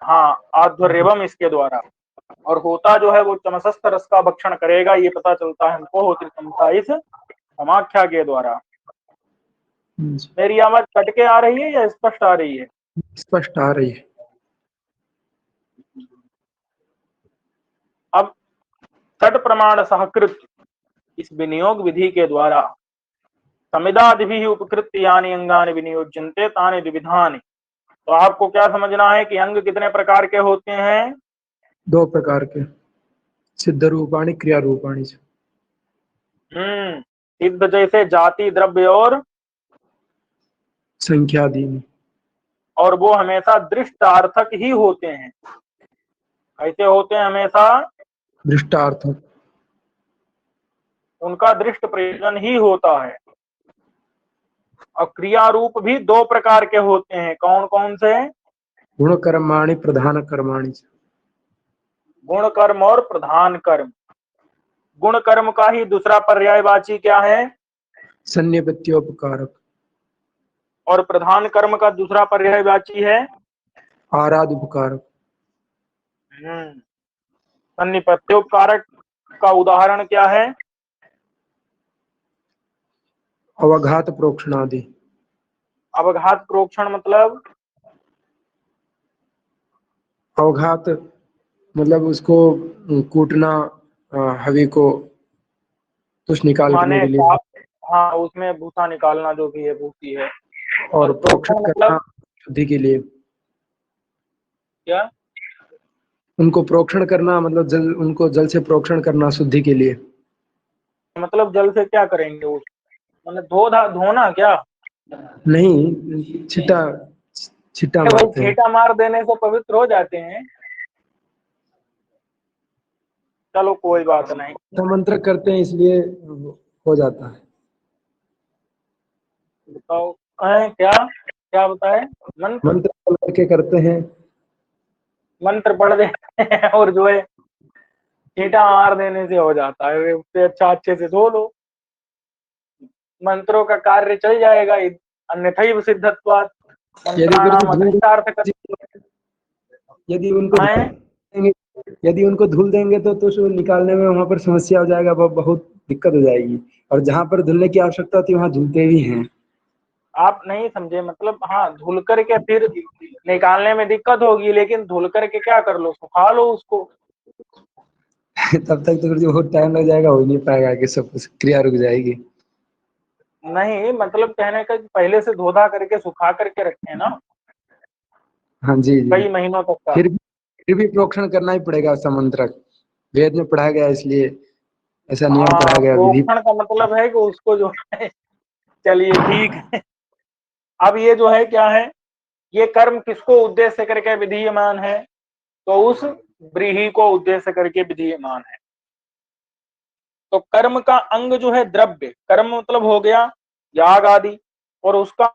हाँ, आध्वर्यवम इसके द्वारा। और होता जो है वो चमसस्थ रस का भक्षण करेगा, ये पता चलता है हमको होत्री चमसा इस समाख्या के द्वारा। मेरी आवाज कट के आ रही है या स्पष्ट आ रही है? स्पष्ट आ रही है। अब षट प्रमाण सहकृत इस विनियोग विधि के द्वारा समिदादिभिः उपकृत्य यानि अंगानि विनियोज्यन्ते तानि द्विविधानि। तो आपको क्या समझना है कि अंग कितने प्रकार के होते हैं? 2 प्रकार के, सिद्ध रूपाणी, क्रिया रूपाणी। सिद्ध जैसे जाति, द्रव्य और संख्या दी। और वो हमेशा दृष्टार्थक ही होते हैं। कैसे होते हैं? हमेशा दृष्टार्थ। उनका दृष्ट प्रयोजन ही होता है। और क्रिया रूप भी 2 प्रकार के होते हैं। कौन कौन से? गुण कर्माणि, प्रधान कर्माणि। गुण कर्म और प्रधान कर्म। गुण कर्म का ही दूसरा पर्यायवाची क्या है? सन्निपत्योपकारक। और प्रधान कर्म का दूसरा पर्यायवाची है? आराधोपकारक। सन्निपत्योपकारक का उदाहरण क्या है? अवघात प्रोक्षणादि। अवघात प्रोक्षण मतलब? अवघात मतलब उसको कूटना, हवि को तुष निकालने माने के लिए। हाँ, उसमें भूसा निकालना जो भी है, भूसी है। और प्रोक्षण करना मतलब शुद्धि के लिए। क्या? उनको प्रोक्षण करना मतलब जल, उनको जल से प्रोक्षण करना शुद्धि के लिए। मतलब जल से क्या करेंगे? उस मतलब धोना क्या? नहीं, छिटा छिटा भाई, मारते हैं। छींटा मार देने से पवित्र हो जाते हैं। चलो कोई बात नहीं। मंत्र करते हैं इसलिए हो जाता है। बताओ क्या क्या बताए? मंत्र मंत्र करके करते हैं। मंत्र पढ़ देते हैं और जो है छींटा मार देने से हो जाता है। उससे अच्छा अच्छे से धो लो, मंत्रों का कार्य चल जाएगा। अन्यथैव सिद्धत्वात् यदि मंत्राणाम अदृष्टार्थक। यदि उनको यदि उनको धुल देंगे तो उसको निकालने में वहां पर समस्या हो जाएगा, बहुत दिक्कत हो जाएगी। और जहां पर धुलने की आवश्यकता थी वहां धुलते भी हैं। आप नहीं समझे, मतलब हाँ, धुल करके फिर निकालने में दिक्कत होगी, लेकिन धुल करके क्या कर लो? सुखा लो उसको। तब तक तो फिर जो बहुत टाइम लग जाएगा, हो नहीं पाएगा कि सब क्रिया रुक जाएगी। नहीं, मतलब कहने का पहले से धोधा करके सुखा करके रखे ना हाँ जी जी। कई महीनों तक का। फिर भी प्रोक्षण करना ही पड़ेगा। समंत्रक वेद में पढ़ा गया, इसलिए ऐसा नियम पढ़ा हाँ, गया, विधि। प्रोक्षण का मतलब है कि उसको जो है, चलिए ठीक है। अब ये जो है क्या है? ये कर्म किसको उद्देश्य करके विधीयमान है? तो उस व्रीहि को उद्देश्य करके विधीयमान है। तो कर्म का अंग जो है द्रव्य, कर्म मतलब हो गया याग आदि, और उसका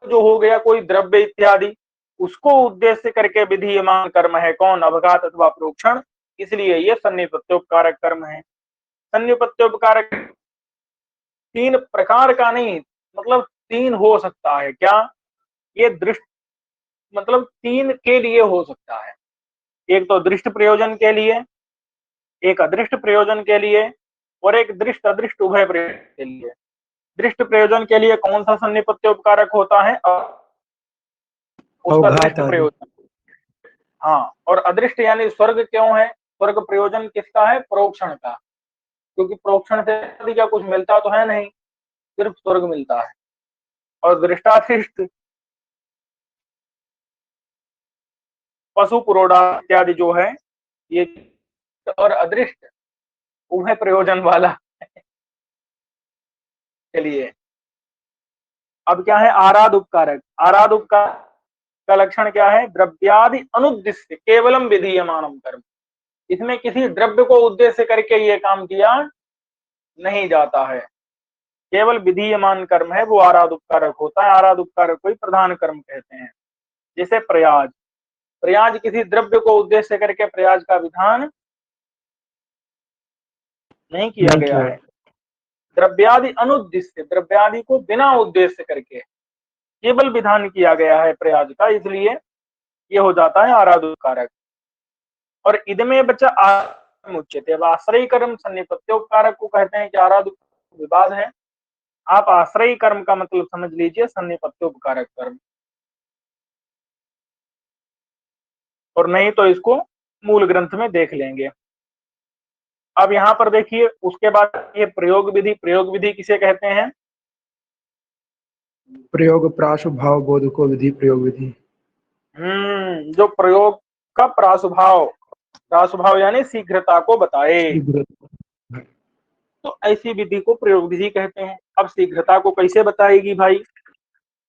जो हो गया कोई द्रव्य इत्यादि, उसको उद्देश्य करके विधीयमान कर्म है कौन? अवघात अथवा प्रोक्षण। इसलिए ये सन्निपत्योपकारक कर्म है। सन्निपत्योपकारक 3 प्रकार का नहीं, मतलब 3 हो सकता है। क्या? ये दृष्ट मतलब 3 के लिए हो सकता है। एक तो दृष्ट प्रयोजन के लिए, एक अदृष्ट प्रयोजन के लिए, और एक दृष्ट अदृष्ट उभय प्रयोजन के लिए। दृष्ट प्रयोजन के लिए कौन सा सन्निपत्योपकारक होता है? उसका अवघात दृष्ट आदि। प्रयोजन। हाँ, और अदृष्ट यानी स्वर्ग क्यों है? स्वर्ग प्रयोजन किसका है? प्रोक्षण का। क्योंकि प्रोक्षण से आदि का कुछ मिलता तो है नहीं, सिर्फ स्वर्ग मिलता है। और दृष्टाशिष्ट पशु पुरोड़ा इत्यादि जो है, ये और अदृष्ट उभय प्रयोजन वाला। चलिए, अब क्या है? आराध उपकारक। आराध उपकारक का लक्षण क्या है? द्रव्यादि अनुद्दिश्य केवलम विधीयमानम कर्म। इसमें किसी द्रव्य को उद्देश्य करके ये काम किया नहीं जाता है। केवल विधीयमान कर्म है वो आराध उपकारक होता है। आराध उपकारक को ही प्रधान कर्म कहते हैं। जैसे प्रयाज, प्रयाज किसी द्रव्य को उद्देश्य करके प्रयाज का विधान नहीं किया नहीं गया किया। है। द्रव्यादि अनुद्देश्य, द्रव्यादि को बिना उद्देश्य करके केवल विधान किया गया है प्रयाज का, इसलिए ये हो जाता है आराध उपकारक। और इदमे बचा आराधम उच्यते। अब आश्रय कर्म सन्निपत्योपकारक को कहते हैं कि आराध विवाद है। आप आश्रय कर्म का मतलब समझ लीजिए सन्निपत्योपकारक कर्म, और नहीं तो इसको मूल ग्रंथ में देख लेंगे। अब यहाँ पर देखिए, उसके बाद ये प्रयोग विधि। प्रयोग विधि किसे कहते हैं? प्रयोग प्राशुभाव बोधको विधि प्रयोग विधि। जो प्रयोग का प्रासुभाव, प्रासुभाव यानी शीघ्रता को बताए, तो ऐसी विधि को प्रयोग विधि कहते हैं। अब शीघ्रता को कैसे बताएगी भाई?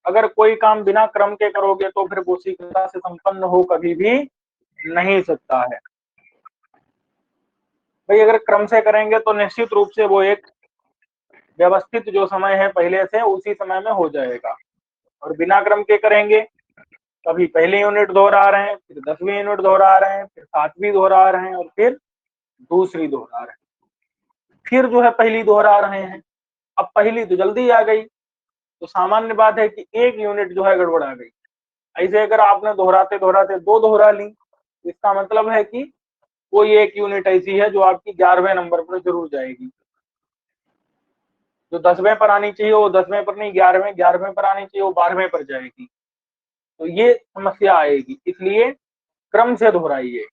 अगर कोई काम बिना क्रम के करोगे तो फिर वो शीघ्रता से संपन्न हो कभी भी नहीं सकता है। भाई अगर क्रम से करेंगे तो निश्चित रूप से वो एक व्यवस्थित जो समय है पहले से उसी समय में हो जाएगा, और बिना क्रम के करेंगे कभी पहली यूनिट दोहरा रहे हैं, फिर 10वीं यूनिट दोहरा रहे हैं, फिर 7वीं दोहरा रहे हैं, और फिर दूसरी दोहरा रहे हैं, फिर जो है पहली दोहरा रहे हैं। अब पहली तो जल्दी आ गई तो सामान्य बात है कि एक यूनिट जो है गड़बड़ा गई। ऐसे अगर आपने दोहराते दोहराते 2 दोहरा ली, इसका मतलब है कि कोई एक यूनिट ऐसी है जो आपकी 11वें नंबर पर जरूर जाएगी। जो 10वें पर आनी चाहिए वो 10वें पर नहीं, 11वें, 11वें पर आनी चाहिए वो 12वें पर जाएगी। तो ये समस्या आएगी, इसलिए क्रम से दोहराइए।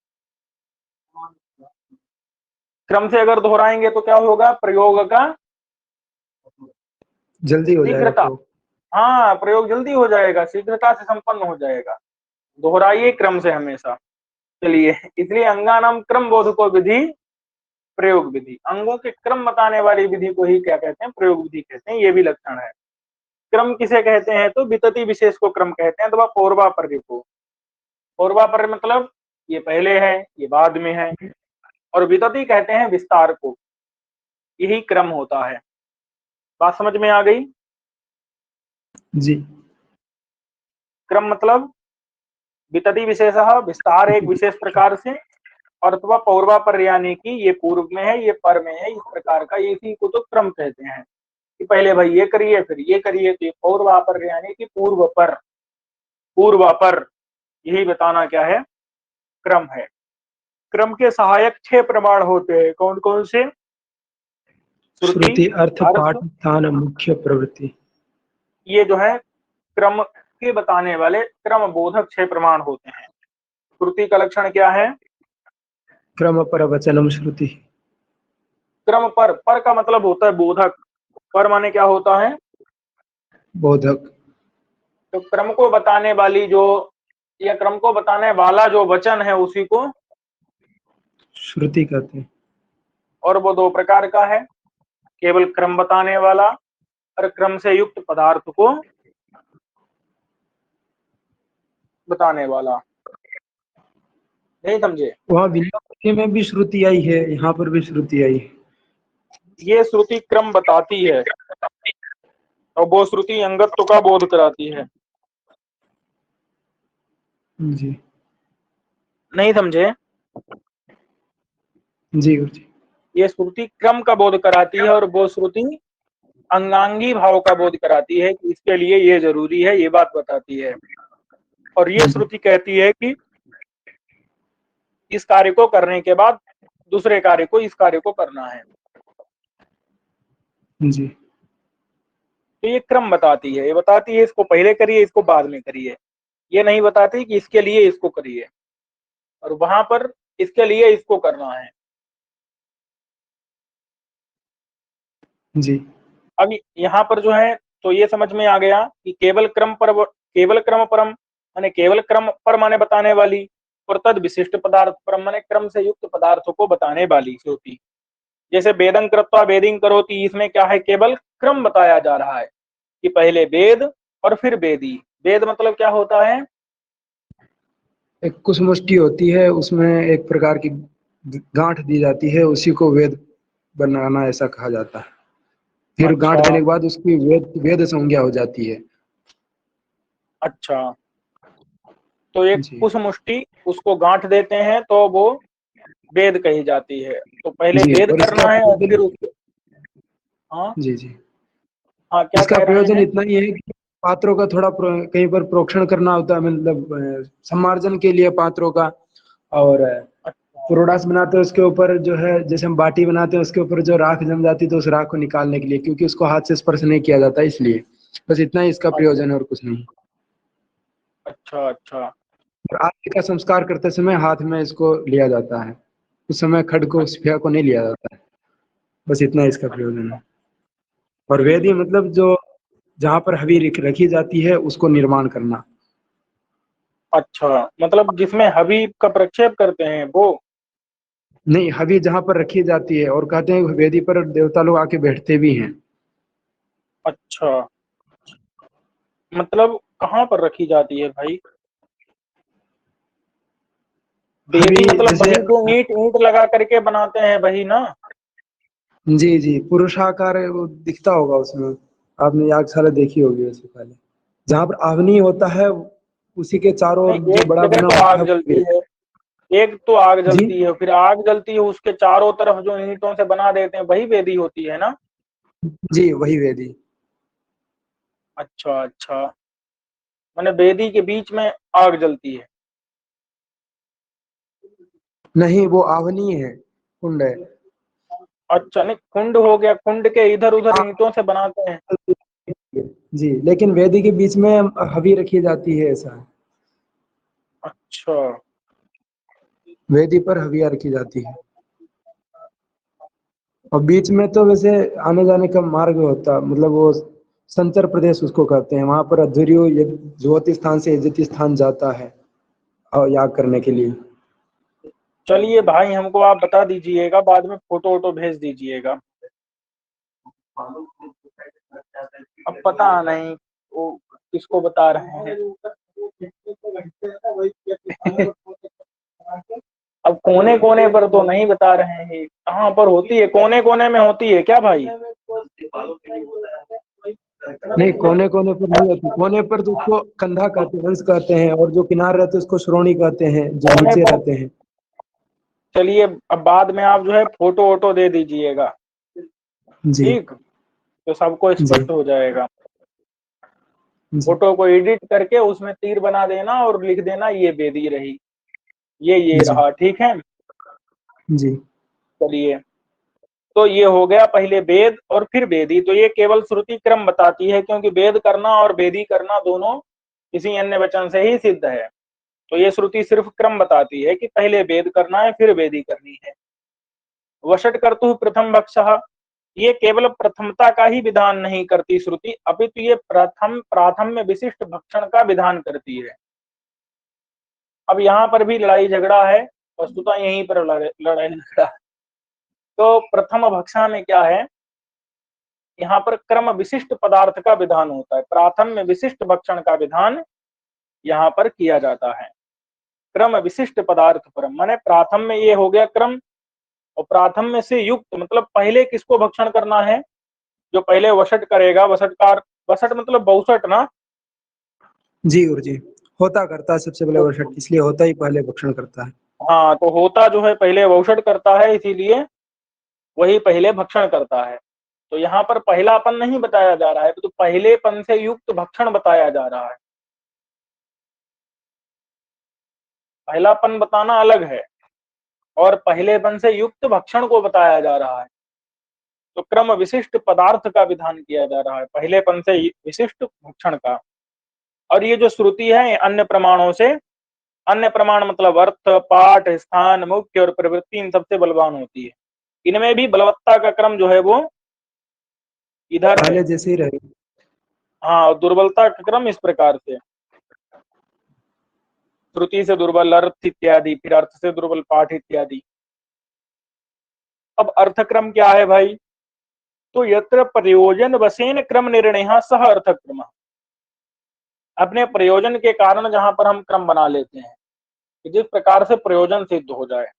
क्रम से अगर दोहराएंगे तो क्या होगा? प्रयोग का जल्दी हो जाएगा शीघ्रता, प्रयोग। हाँ प्रयोग जल्दी हो जाएगा, शीघ्रता से संपन्न हो जाएगा। दोहराइए क्रम से हमेशा। चलिए, इसलिए अंगानाम क्रम बोधको विधि प्रयोग विधि। अंगों के क्रम बताने वाली विधि को ही क्या कहते हैं? प्रयोग विधि कहते हैं। ये भी लक्षण है। क्रम किसे कहते हैं? तो वितति विशेष को क्रम कहते हैं, अथवा पौर्वापर्य को। पौर्वापर्य मतलब ये पहले है, ये बाद में है, और वितति कहते हैं विस्तार को। यही क्रम होता है। बात समझ में आ गई? जी। क्रम मतलब वितति विशेषः, विस्तार एक विशेष प्रकार से, और अथवा पौर्वापर्य यानी कि ये पूर्व में है, ये पर में है, इस प्रकार का, इसी को तो क्रम कहते हैं कि पहले भाई ये करिए फिर ये करिए। तो ये पौर्वापर्य यानी कि पूर्व पर, पूर्वापर, यही बताना क्या है? क्रम है। क्रम के सहायक 6 प्रमाण होते हैं। कौन कौन से? श्रुति, अर्थ, पाठ, अर्थ, स्थान, मुख्य, प्रवृत्ति। ये जो है क्रम के बताने वाले क्रम बोधक 6 प्रमाण होते हैं। श्रुति का लक्षण क्या है? क्रम पर वचनम श्रुति। क्रम पर का मतलब होता है बोधक। पर माने क्या होता है? बोधक। तो क्रम को बताने वाली जो, या क्रम को बताने वाला जो वचन है उसी को श्रुति कहते हैं। और वो 2 प्रकार का है, केवल क्रम बताने वाला और क्रम से युक्त पदार्थ को बताने वाला। नहीं समझे? वहाँ विलोम में भी श्रुति आई है, यहाँ पर भी श्रुति आई है। ये श्रुति क्रम बताती है और वो श्रुति अंगत्व का बोध कराती है। जी नहीं समझे? जी गुरु जी। ये श्रुति क्रम का बोध कराती है और वो श्रुति अंगांगी भाव का बोध कराती है कि इसके लिए ये जरूरी है, ये बात बताती है। और ये श्रुति कहती है कि इस कार्य को करने के बाद दूसरे कार्य को, इस कार्य को करना है। जी। तो ये क्रम बताती है, ये बताती है इसको पहले करिए, इसको बाद में करिए। ये नहीं बताती कि इसके लिए इसको करिए और वहां पर इसके लिए इसको करना है। जी। अब यहाँ पर जो है तो ये समझ में आ गया कि केवल क्रम पर, केवल क्रम परम माने केवल क्रम पर माने बताने वाली, और तद विशिष्ट पदार्थ परम माने क्रम से युक्त पदार्थों को बताने वाली श्रुति। जैसे वेदं कृत्वा वेदिंग करोति, इसमें क्या है? केवल क्रम बताया जा रहा है कि पहले वेद और फिर वेदी। वेद मतलब क्या होता है? एक कुसमुष्टि होती है, उसमें एक प्रकार की गांठ दी जाती है, उसी को वेद बनाना ऐसा कहा जाता है। फिर गांठ अच्छा देने के बाद उसकी वेद वेद संज्ञा हो जाती है। अच्छा। तो एक जी कुसमुष्टि उसको गांठ देते हैं तो वो वेद कही जाती है। तो पहले जी। वेद और इसका करना है और फिर प्रयोजन, उसके। हाँ जी जी, हाँ, क्या इसका कह रहे प्रयोजन हैं? इतना ही है कि पात्रों का थोड़ा कहीं पर प्रोक्षण करना होता है, मतलब सम्मार्जन के लिए पात्रों का। और अच्छा पुरोडास बनाते हैं उसके ऊपर जो है, जैसे हम बाटी बनाते हैं उसके ऊपर जो राख जम जाती है तो उस राख को निकालने के लिए, क्योंकि उसको हाथ से स्पर्श नहीं किया जाता, इसलिए बस इतना ही इसका प्रयोजन है और कुछ नहीं। अच्छा अच्छा और आरती का संस्कार करते समय हाथ में इसको लिया जाता है, उस समय खड्ग को स्फिया को नहीं लिया जाता है। बस इतना ही इसका प्रयोजन है। और वेदी मतलब जो जहाँ पर हवि रखी जाती है उसको निर्माण करना। अच्छा, मतलब जिसमें हबीब का प्रक्षेप करते हैं वो। नहीं, हवि जहाँ पर रखी जाती है, और कहते हैं वेदी पर देवता लोग आके बैठते भी हैं। अच्छा, मतलब कहाँ पर रखी जाती है भाई? हवि वेदी मतलब जैसे, वही जो ईंट ईंट लगा करके बनाते हैं वही ना? जी जी, पुरुषाकार वो दिखता होगा उसमें, आपने यागशाला देखी होगी उससे पहले, जहाँ पर आवनी होता है उसी के चारों ओर नहीं, जो एक बड़ा जगह बना तो होता है आग वो जलती वेदी। है। एक तो आग जी जलती है, फिर आग जलती है उसके चारों तरफ जो ईंटों से बना देते हैं वही वेदी होती है ना? जी, वही वेदी। अच्छा अच्छा, मैंने वेदी के बीच में आग जलती है। नहीं, वो आवनी है, कुंड है। अच्छा, नहीं कुंड हो गया, कुंड के इधर उधर हाँ, ईंटों से बनाते हैं। जी, लेकिन वेदी के बीच में हवि रखी जाती है, ऐसा है। अच्छा वेदी पर हविया रखी जाती है। और बीच में तो वैसे आने जाने का मार्ग होता, मतलब वो संचर प्रदेश उसको कहते हैं, वहां पर अध्वर्यु ज्योति स्थान से यजति स्थान जाता है और याग करने के लिए। चलिए भाई, हमको आप बता दीजिएगा, बाद में फोटो वोटो भेज दीजिएगा। अब पता नहीं वो किसको बता रहे हैं। अब कोने कोने पर तो नहीं बता रहे हैं, कहाँ पर होती है? कोने कोने में होती है क्या भाई? नहीं, कोने कोने पर नहीं होती, कोने पर तो उसको कंधा कहते हैं, अंश कहते हैं, और जो किनारे रहते हैं उसको श्रोणी कहते हैं, जो कोने नीचे पर। रहते हैं। चलिए, अब बाद में आप जो है फोटो वोटो दे दीजिएगा, जी ठीक, तो सबको जी स्पष्ट हो जाएगा। जी फोटो को एडिट करके उसमें तीर बना देना और लिख देना ये बेदी रही, ये जी रहा, ठीक है। जी चलिए, तो ये हो गया पहले वेद और फिर वेदी। तो ये केवल श्रुति क्रम बताती है, क्योंकि वेद करना और वेदी करना दोनों किसी अन्य वचन से ही सिद्ध है। तो ये श्रुति सिर्फ क्रम बताती है कि पहले वेद करना है फिर वेदी करनी है। वषट कर्तु प्रथम भक्षः, ये केवल प्रथमता का ही विधान नहीं करती श्रुति, अपितु ये प्रथम प्राथम्य विशिष्ट भक्षण का विधान करती है। अब यहाँ पर भी लड़ाई झगड़ा है, वस्तुतः यहीं पर लड़ाई झगड़ा है। तो प्रथम भक्षा में क्या है, यहाँ पर क्रम विशिष्ट पदार्थ का विधान होता है, प्राथम्य विशिष्ट भक्षण का विधान यहाँ पर किया जाता है। क्रम विशिष्ट पदार्थ पर माने प्राथम्य ये हो गया क्रम, और प्राथम्य से युक्त मतलब पहले किसको भक्षण करना है? जो पहले वषट करेगा, वषटकार, वषट मतलब बहुसट ना? जी गुरु जी, होता करता है सबसे पहले तो, वर्षट, इसलिए होता ही पहले भक्षण करता है। हाँ, तो होता जो है पहले वषट करता है, इसीलिए वही पहले भक्षण करता है। तो यहाँ पर पहलापन नहीं बताया जा रहा है, तो पहलेपन से युक्त भक्षण बताया जा रहा है। पहलापन बताना अलग है और पहलेपन से युक्त भक्षण को बताया जा रहा है। तो क्रम विशिष्ट पदार्थ का विधान किया जा रहा है, पहलेपन से विशिष्ट भक्षण का। और ये जो श्रुति है अन्य प्रमाणों से, अन्य प्रमाण मतलब अर्थ, पाठ, स्थान, मुख्य और प्रवृत्ति, इन सबसे बलवान होती है। इनमें भी बलवत्ता का क्रम जो है वो इधर है। पहले जैसे ही रहे। हाँ, और दुर्बलता का क्रम इस प्रकार से, श्रुति से दुर्बल अर्थ इत्यादि, फिर अर्थ से दुर्बल पाठ इत्यादि। अब अर्थक्रम क्या है भाई? तो यत्र प्रयोजन वशेन क्रम निर्णय सह अर्थक्रम, अपने प्रयोजन के कारण जहां पर हम क्रम बना लेते हैं कि जिस प्रकार से प्रयोजन सिद्ध हो जाए।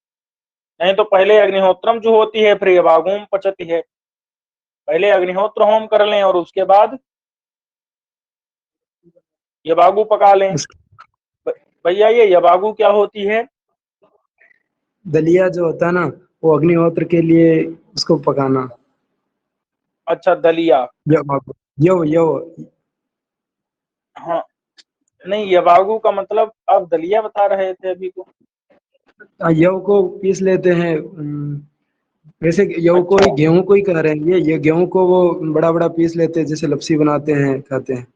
नहीं तो पहले अग्निहोत्रम जो होती है, फिर यवागुम पचती है, पहले अग्निहोत्र होम कर लें और उसके बाद यबागु पका लें। भैया ये यबागु क्या होती है? दलिया जो होता है ना, वो अग्निहोत्र के लिए उसको पकाना। अच्छा, दलिया। यव यव हाँ, नहीं, यबागु का मतलब आप दलिया बता रहे थे अभी तो। यव को पीस लेते हैं। वैसे यव को अच्छा, ही, गेहूं को ही कह रहे हैं ये गेहूं को वो बड़ा बड़ा पीस लेते हैं, जैसे लपसी बनाते हैं, खाते हैं।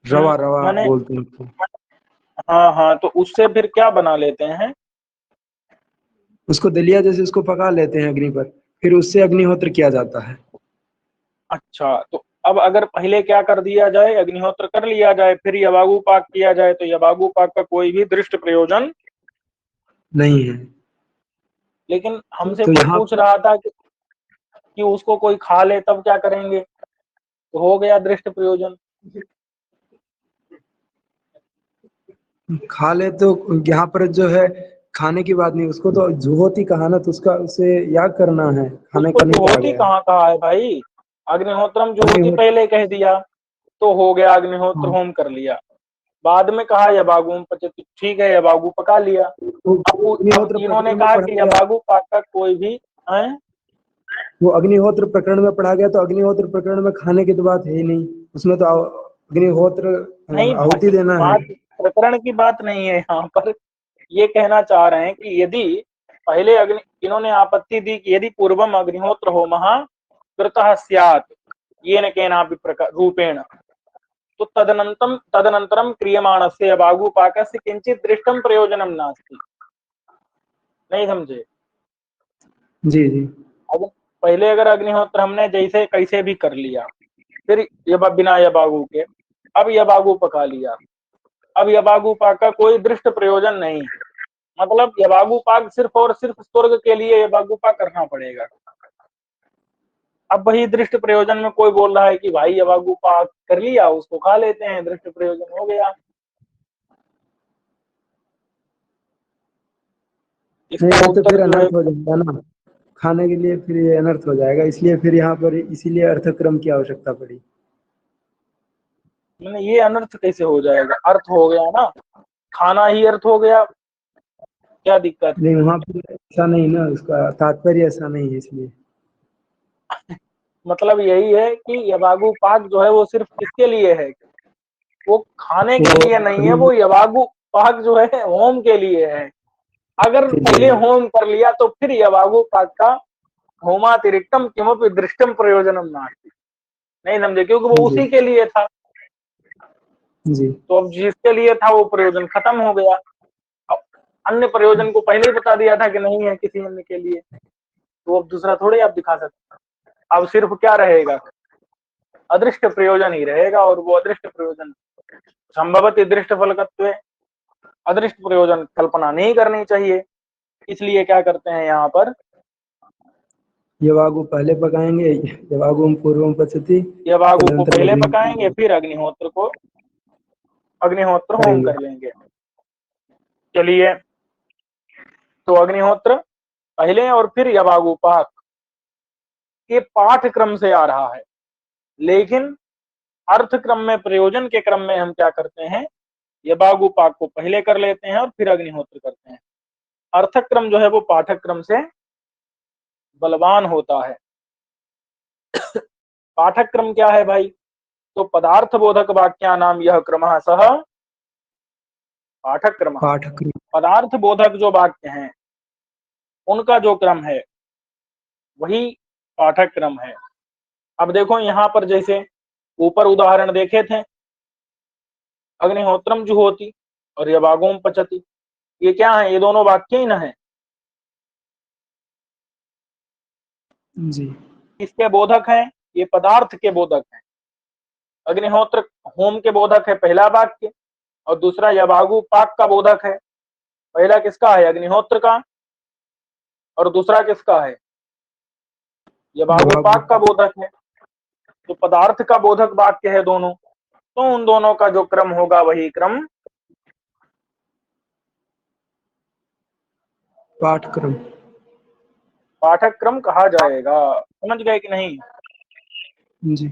रवा रवा मैंने, बोलते हैं उसको। हाँ हाँ, तो उससे फिर क्या बना लेते हैं? उसको दलिया जैसे उसको पका लेते हैं अग्नि पर, फिर उससे अग्निहोत्र किया जाता है। अच्छा, तो अब अगर पहले क्या कर दिया जाए, अग्निहोत्र कर लिया जाए, फिर यबागु पाक किया जाए, तो यबागु पाक का कोई भी दृष्ट प्रयोजन। नहीं है। लेकिन हमसे तो कोई यहाँ पूछ रहा था कि उसको कोई खा ले तब क्या करेंगे, तो हो गया दृष्ट प्रयोजन। खा ले तो यहाँ पर जो है खाने की बात नहीं, उसको तो जुहोती कहा ना, तो उसका उसे याद करना है, खाने उसको का नहीं कहा जुहोती गया है। कहाँ कहा है भाई? अग्निहोत्रम जुहोती अग्निहोत्र। पहले कह दिया तो हो गया, अग्निहोत्र हाँ, होम कर लिया। बाद में कहा यबागु पचती, ठीक है, यबागु पका लिया। वो अब अग्निहोत्र तीनों ने प्रकरण में कहा पढ़ा कि गया। यबागु पाक का कोई भी है। वो अग्निहोत्र प्रकरण में पढ़ा गया, तो अग्निहोत्र प्रकरण में खाने की तो बात है ही नहीं। उसमें तो अग्निहोत्र नहीं आहुति भाई, देना है। बात प्रकरण की बात नहीं है यहाँ पर। ये कहना चाह रहे हैं कि यदि पहले इन्होंने आपत्ति दी कि यदि पूर्वम अग्निहोत्र होमः कृतः स्यात् येन केनापि रूपेण, तो तदनंतरम क्रियमाणस्य यबागुपाकस्य किंचित दृष्टम प्रयोजनम नास्ति। नहीं समझे? जी जी। अब पहले अगर अग्निहोत्र हमने जैसे कैसे भी कर लिया, फिर बिना यबागु के अब यबागु पका लिया, अब यबागु पाक का कोई दृष्ट प्रयोजन नहीं है। मतलब यबागु पाक सिर्फ और सिर्फ स्वर्ग के लिए यबागु पाक करना पड़ेगा। अब वही दृष्ट प्रयोजन में कोई बोल रहा है कि भाई यबागु पाक कर लिया, उसको खा लेते हैं, दृष्ट प्रयोजन हो गया। नहीं, इसका ये तो उत्तर फिर जो है, अनर्थ हो जाएगा ना, खाने के लिए फिर ये अनर्थ हो जाएगा, इसलिए फिर यहाँ पर इसीलिए अर्थक्रम की आवश्यकता पड़ी। मैंने ये अनर्थ कैसे हो जाएगा? अर्थ हो गया ना, खाना ही अर्थ हो गया, क्या दिक्कत है? नहीं, वहां पर ऐसा नहीं ना, उसका तात्पर्य ऐसा नहीं है, इसलिए। मतलब यही है कि यबागु पाक जो है वो सिर्फ किसके लिए है? वो खाने के वो लिए नहीं है, अग्नि वो यबागु पाक जो है होम के लिए है। अगर के पहले लिए। होम कर लिया तो फिर यबागु पाक का होमातिरिक्तम किमपि दृष्टम प्रयोजनम नास्ति। नहीं समझे? क्योंकि वो जी उसी के लिए था। जी तो अब जिसके लिए था वो प्रयोजन खत्म हो गया। अब अन्य प्रयोजन को पहले ही बता दिया था कि नहीं है किसी अन्य के लिए, तो अब दूसरा थोड़े आप दिखा सकते। अब सिर्फ क्या रहेगा? अदृष्ट प्रयोजन ही रहेगा, और वो अदृष्ट प्रयोजन संभवतः दृष्ट फलकत्व, अदृष्ट प्रयोजन कल्पना नहीं करनी चाहिए। इसलिए क्या करते हैं यहाँ पर, यवागु पहले पकाएंगे, यवागुम पूर्वम पचती, यबागु को तदनंतर पहले पकाएंगे, अग्नि फिर अग्निहोत्र होम करेंगे। कर लेंगे। चलिए, तो अग्निहोत्र पहले और फिर यबागु पाक, ये पाठक्रम से आ रहा है। लेकिन अर्थ क्रम में, प्रयोजन के क्रम में हम क्या करते हैं, यबागु पाक को पहले कर लेते हैं और फिर अग्निहोत्र करते हैं। अर्थक्रम जो है वो पाठक्रम से बलवान होता है। पाठक्रम क्या है भाई? तो पदार्थ बोधक वाक्या नाम यह क्रमः सह पाठक्रम। पाठक। पदार्थ बोधक जो वाक्य हैं उनका जो क्रम है वही पाठक्रम है। अब देखो यहाँ पर जैसे ऊपर उदाहरण देखे थे, अग्निहोत्रम जुहोति और यबागुम पचति, ये क्या है? ये दोनों वाक्य ही न है। जी किसके बोधक हैं? ये पदार्थ के बोधक हैं। अग्निहोत्र होम के बोधक है पहला वाक्य, और दूसरा यबागु पाक का बोधक है। पहला किसका है? अग्निहोत्र का, और दूसरा किसका है? यबागु यवागु पाक का बोधक है। तो पदार्थ का बोधक वाक्य है दोनों, तो उन दोनों का जो क्रम होगा वही क्रम पाठक्रम। पाठक क्रम कहा जाएगा। समझ गए कि नहीं? जी।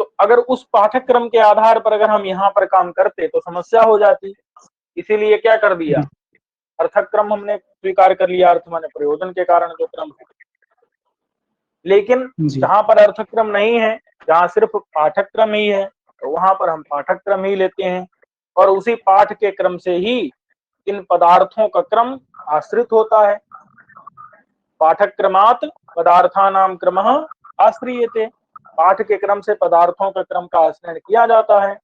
तो अगर उस पाठ्यक्रम के आधार पर अगर हम यहाँ पर काम करते तो समस्या हो जाती, इसीलिए क्या कर दिया, अर्थक्रम हमने स्वीकार कर लिया, अर्थ माने प्रयोजन के कारण जो क्रम है। लेकिन जी। जहां पर अर्थक्रम नहीं है, जहां सिर्फ पाठ्यक्रम ही है, तो वहां पर हम पाठ्यक्रम ही लेते हैं और उसी पाठ के क्रम से ही इन पदार्थों का क्रम आश्रित होता है। पाठक्रमात् पदार्थानाम क्रमः आश्रियते, पाठ के क्रम से पदार्थों के क्रम का आश्रयण किया जाता है।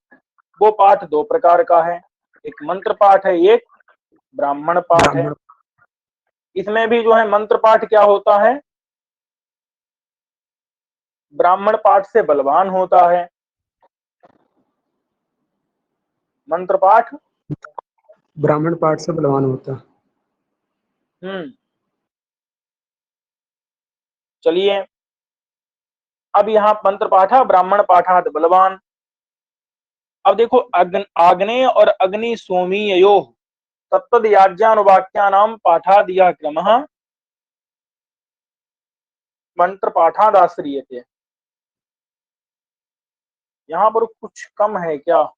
वो पाठ दो प्रकार का है, एक मंत्र पाठ है, एक ब्राह्मण पाठ है। इसमें भी जो है मंत्र पाठ क्या होता है, ब्राह्मण पाठ से बलवान होता है। मंत्र पाठ ब्राह्मण पाठ से बलवान होता है। चलिए अब यहाँ मंत्र पाठा ब्राह्मण पाठात बलवान। अब देखो आग्नेय और अग्नि सोमीयो तत्तद याज्ञानुवाक्यानाम पाठादिया क्रमः मंत्र पाठादाश्रियते। यहाँ पर कुछ कम है क्या,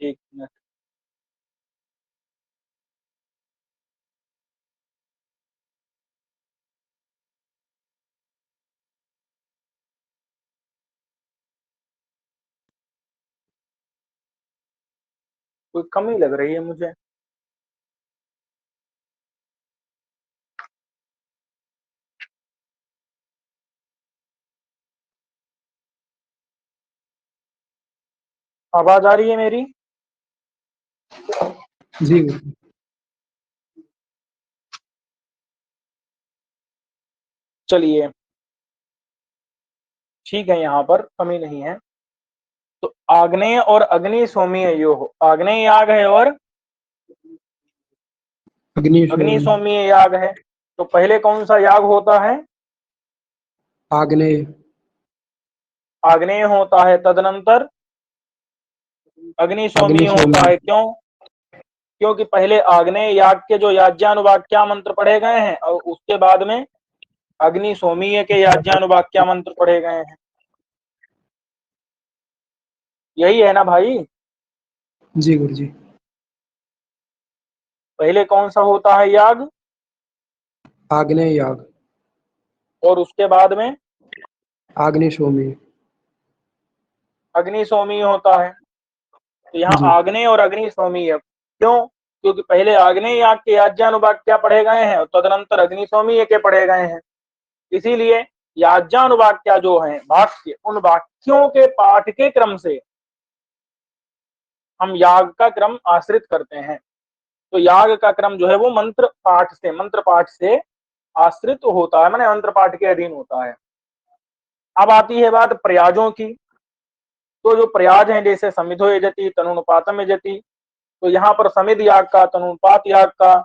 एक मिनट, कोई कमी लग रही है मुझे। आवाज आ रही है मेरी? जी। चलिए ठीक है, यहाँ पर कमी नहीं है। तो आग्नेय और अग्नि सोमीय यो, आग्नेय याग है और अग्नि सोमीय याग है। तो पहले कौन सा याग होता है, आग्नेय। आग्नेय होता है, तदनंतर अग्नि सोमीय होता है। क्यों? क्योंकि पहले आग्नेय याग के जो याज्ञानुवाक्या मंत्र पढ़े गए हैं और उसके बाद में अग्नि सोमीय के याज्ञानुवाक्या मंत्र पढ़े गए हैं। यही है ना भाई? जी गुरु जी। पहले कौन सा होता है याग, आग्नेय याग, और उसके बाद में आग्नेय सोमी। अग्नि सोमीय होता है। तो यहाँ जी। आग्नेय और अग्नि सोमीय क्यों? क्योंकि पहले आग्नेय याग के याज्ञानुवाक्या पढ़े गए हैं और तदनंतर अग्नि सोमीय के पढ़े गए हैं। इसीलिए याज्ञानुवाक्या जो है वाक्य, उन वाक्यों के पाठ के क्रम से हम याग का क्रम आश्रित करते हैं। तो याग का क्रम जो है वो मंत्र पाठ से आश्रित होता है, माने मंत्र पाठ के अधीन होता है। अब आती है बात प्रयाजों की। तो जो प्रयाज हैं जैसे समिधो यजति, तनुनुपातम यजति, तो यहाँ पर समिध याग का, तनुनुपात याग का,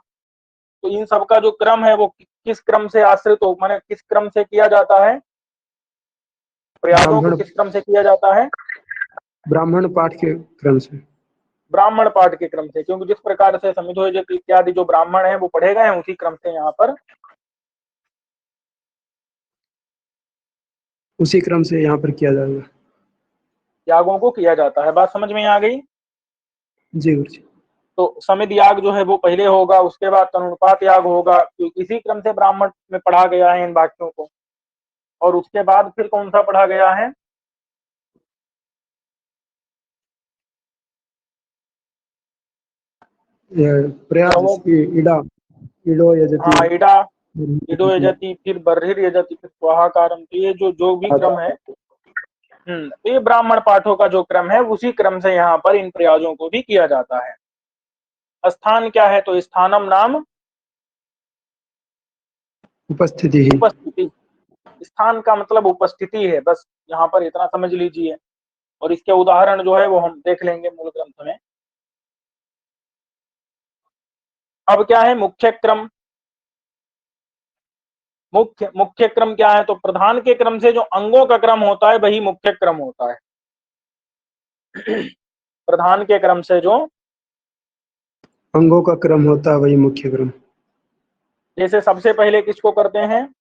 तो इन सब का जो क्रम है वो किस क्रम से आश्रित हो, माने किस क्रम से किया जाता है, प्रयागों को किस क्रम से किया जाता है, ब्राह्मण पाठ के क्रम से। ब्राह्मण पाठ के क्रम से। क्योंकि जिस प्रकार से समिधो यजति इत्यादि जो ब्राह्मण है वो पढ़े गए हैं, उसी क्रम से यहाँ पर किया जाएगा, यागों को किया जाता है। बात समझ में आ गई? जी गुरु जी। तो समिध याग जो है वो पहले होगा, उसके बाद तनुपात याग होगा, क्योंकि इसी क्रम से ब्राह्मण में पढ़ा गया है इन वाक्यों को। और उसके बाद फिर कौन सा पढ़ा गया है, प्रयास इडा, इडो यजति। हाँ इडा, इडो यजति, फिर बर्हिर यजति, फिर स्वाहाकारम। तो ये जो भी क्रम है, तो ये ब्राह्मण पाठों का जो क्रम है उसी क्रम से यहाँ पर इन प्रयाजों को भी किया जाता है। स्थान क्या है, तो स्थानम नाम उपस्थिति। उपस्थिति। स्थान का मतलब उपस्थिति है, बस यहाँ पर इतना समझ लीजिए। और इसके उदाहरण जो है वो हम देख लेंगे मूल ग्रंथ में। अब क्या है मुख्य क्रम, मुख्य क्रम क्या है, तो प्रधान के क्रम से जो अंगों का क्रम होता है वही मुख्य क्रम होता है। प्रधान के क्रम से जो अंगों का क्रम होता है वही मुख्य क्रम। जैसे सबसे पहले किसको करते हैं,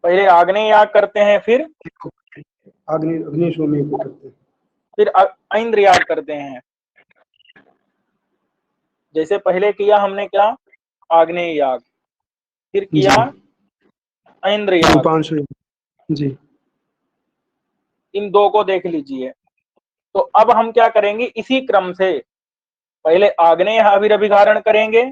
पहले आग्नेय याग करते हैं, फिर अग्निशोमी को करते हैं, फिर ऐन्द्र याग करते हैं। जैसे पहले किया हमने क्या, आग्नेय याग, फिर किया ऐन्द्र याग। उपांशु जी। इन दो को देख लीजिए। तो अब हम क्या करेंगे, इसी क्रम से पहले आग्नेय आविर्भारण करेंगे,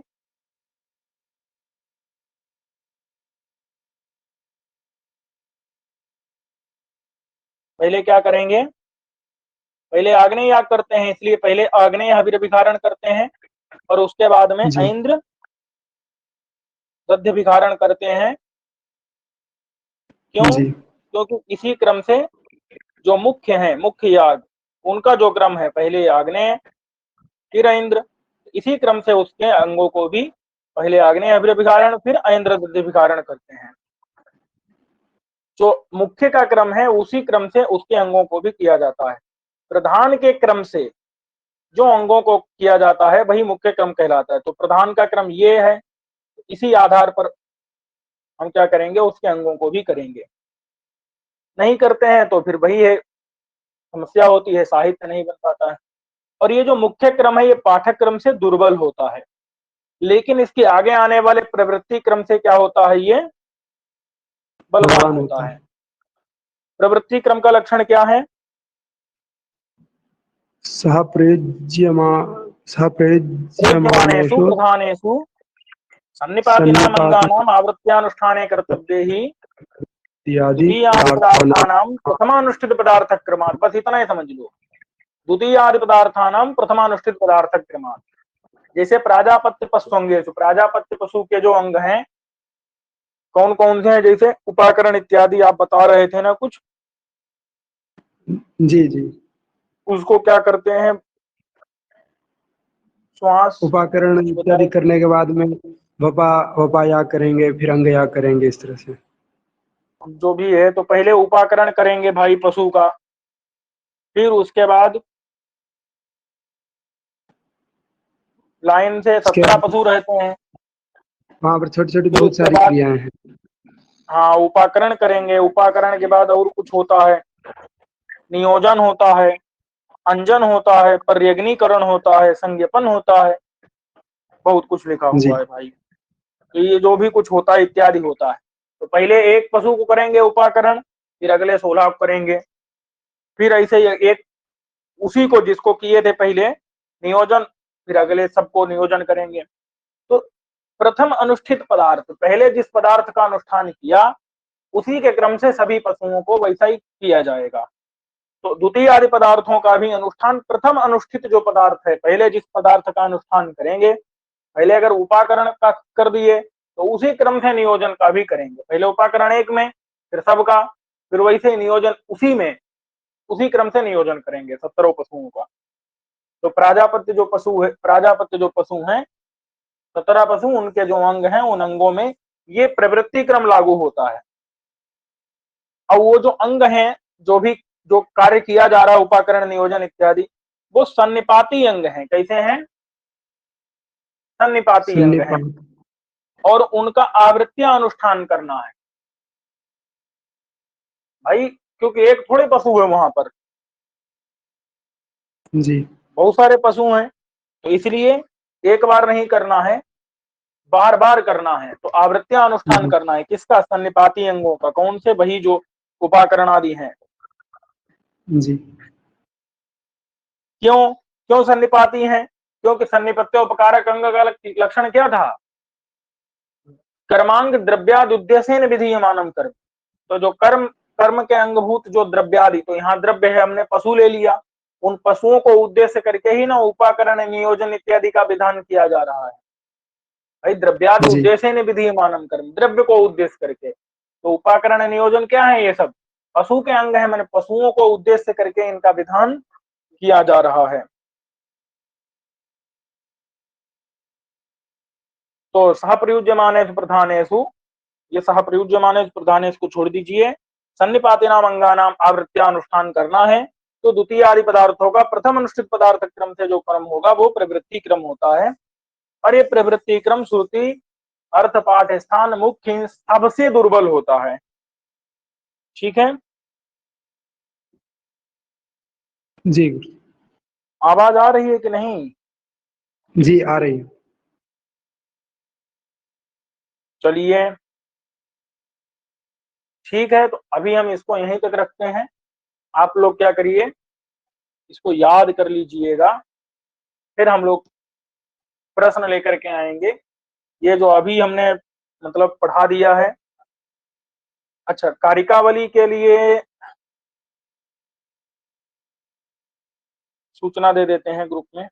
पहले क्या करेंगे, पहले आग्नेय याग करते हैं, इसलिए पहले आग्नेय आविर्भारण करते हैं और उसके बाद में जी ऐन्द्र दध्यभिखारण करते हैं। क्यों, जी क्योंकि इसी क्रम से जो मुख्य है, मुख्य याग, उनका जो क्रम है, पहले आग्नेय फिर ऐन्द्र, इसी क्रम से उसके अंगों को भी पहले आग्नेय अभिभिखारण फिर ऐन्द्र दध्यभिखारण करते हैं। जो मुख्य का क्रम है उसी क्रम से उसके अंगों को भी किया जाता है। प्रधान के क्रम से जो अंगों को किया जाता है वही मुख्य क्रम कहलाता है। तो प्रधान का क्रम ये है, इसी आधार पर हम क्या करेंगे, उसके अंगों को भी करेंगे। नहीं करते हैं तो फिर वही है, समस्या होती है, साहित्य नहीं बन पाता है। और ये जो मुख्य क्रम है ये पाठ्यक्रम से दुर्बल होता है, लेकिन इसके आगे आने वाले प्रवृत्ति क्रम से क्या होता है, ये बलवान होता है। प्रवृत्ति क्रम का लक्षण क्या है, सहप्रयुज्यमानेषु प्रधानेषु सन्निपातिनां अंगानां आवृत्त्यानुष्ठाने कर्तव्ये द्वितीयादि प्रथमानुष्ठित पदार्थ क्रमात्। बस इतना ही समझ लो, द्वितीयादि पदार्थानां प्रथमानुष्ठित पदार्थ क्रमात्। जैसे प्राजापत्य पशुअंगेषु, प्राजापत्य पशु के जो अंग हैं कौन कौन से हैं, जैसे उपाकरण इत्यादि आप बता रहे थे ना कुछ, जी जी, उसको क्या करते हैं, श्वास उपाकरण इत्यादि करने के बाद में वपा याग करेंगे, फिर अंग याग करेंगे, इस तरह से जो भी है। तो पहले उपाकरण करेंगे भाई पशु का, फिर उसके बाद लाइन से 17 पशु रहते हैं, वहां पर छोटी छोटी बहुत सारी क्रियाएं हैं। हाँ उपाकरण करेंगे। उपाकरण के बाद और कुछ होता है, नियोजन होता है, अंजन होता है, पर्यग्नीकरण होता है, संज्ञापन होता है, बहुत कुछ लिखा जी हुआ है भाई। तो ये जो भी कुछ होता है इत्यादि होता है। तो पहले एक पशु को करेंगे उपाकरण, फिर अगले 16 को करेंगे, फिर ऐसे एक उसी को जिसको किए थे पहले नियोजन, फिर अगले सबको नियोजन करेंगे। तो प्रथम अनुष्ठित पदार्थ, पहले जिस पदार्थ का अनुष्ठान किया उसी के क्रम से सभी पशुओं को वैसा ही किया जाएगा। तो द्वितीय आदि पदार्थों का भी अनुष्ठान, प्रथम अनुष्ठित जो पदार्थ है, पहले जिस पदार्थ का अनुष्ठान करेंगे, पहले अगर उपाकरण का कर दिए तो उसी क्रम से नियोजन का भी करेंगे। पहले उपाकरण एक में, फिर सबका, फिर वैसे ही नियोजन उसी में, उसी क्रम से नियोजन करेंगे 17 पशुओं का। तो प्राजापत्य जो पशु है, प्राजापत्य जो पशु हैं 17 पशु, उनके जो अंग हैं उन अंगों में ये प्रवृत्ति क्रम लागू होता है। और वो जो अंग हैं, जो भी जो कार्य किया जा रहा है उपाकरण नियोजन इत्यादि, वो सन्निपाती अंग हैं। कैसे हैं, सन्निपाती अंग हैं, और उनका आवृत्तियां अनुष्ठान करना है भाई, क्योंकि एक थोड़े पशु है वहां पर, जी, बहुत सारे पशु हैं। तो इसलिए एक बार नहीं करना है, बार बार करना है। तो आवृत्तियां अनुष्ठान करना है किसका, सन्निपाती अंगों का। कौन से, वही जो उपाकरण आदि हैं। जी क्यों, क्यों सन्निपाती हैं, क्योंकि सन्निपत्योपकारक अंग का लक्षण क्या था, कर्मांग द्रव्यादि उद्देश्य विधीयमानम कर्म। तो जो कर्म, कर्म के अंगभूत जो द्रव्यादि, तो यहाँ द्रव्य है, हमने पशु ले लिया, उन पशुओं को उद्देश्य करके ही ना उपाकरण नियोजन इत्यादि का विधान किया जा रहा है भाई। द्रव्यादि उद्देश्य विधीयमानम कर्म, द्रव्य को उद्देश्य करके। तो उपाकरण नियोजन क्या है, ये सब पशु के अंग है, मैंने पशुओं को उद्देश्य करके इनका विधान किया जा रहा है। तो सह प्रयुज्यमानेषु प्रधानेषु, ये सह प्रयुज्यमानेषु प्रधानेषु को छोड़ दीजिए, सन्निपातिनाम अंगानाम आवृत्त्यानुष्ठान करना है। तो द्वितीय आदि पदार्थों का प्रथम अनुष्ठित पदार्थ क्रम से जो क्रम होगा वो प्रवृत्ति क्रम होता है। और ये प्रवृत्ति क्रम श्रुति अर्थ पाठ स्थान मुख्य सबसे दुर्बल होता है। ठीक है, जी गुरु। आवाज आ रही है कि नहीं? जी आ रही है। चलिए ठीक है, तो अभी हम इसको यहीं तक रखते हैं। आप लोग क्या करिए, इसको याद कर लीजिएगा, फिर हम लोग प्रश्न लेकर के आएंगे। ये जो अभी हमने मतलब पढ़ा दिया है। अच्छा, कारिकावली के लिए सूचना दे देते हैं ग्रुप में।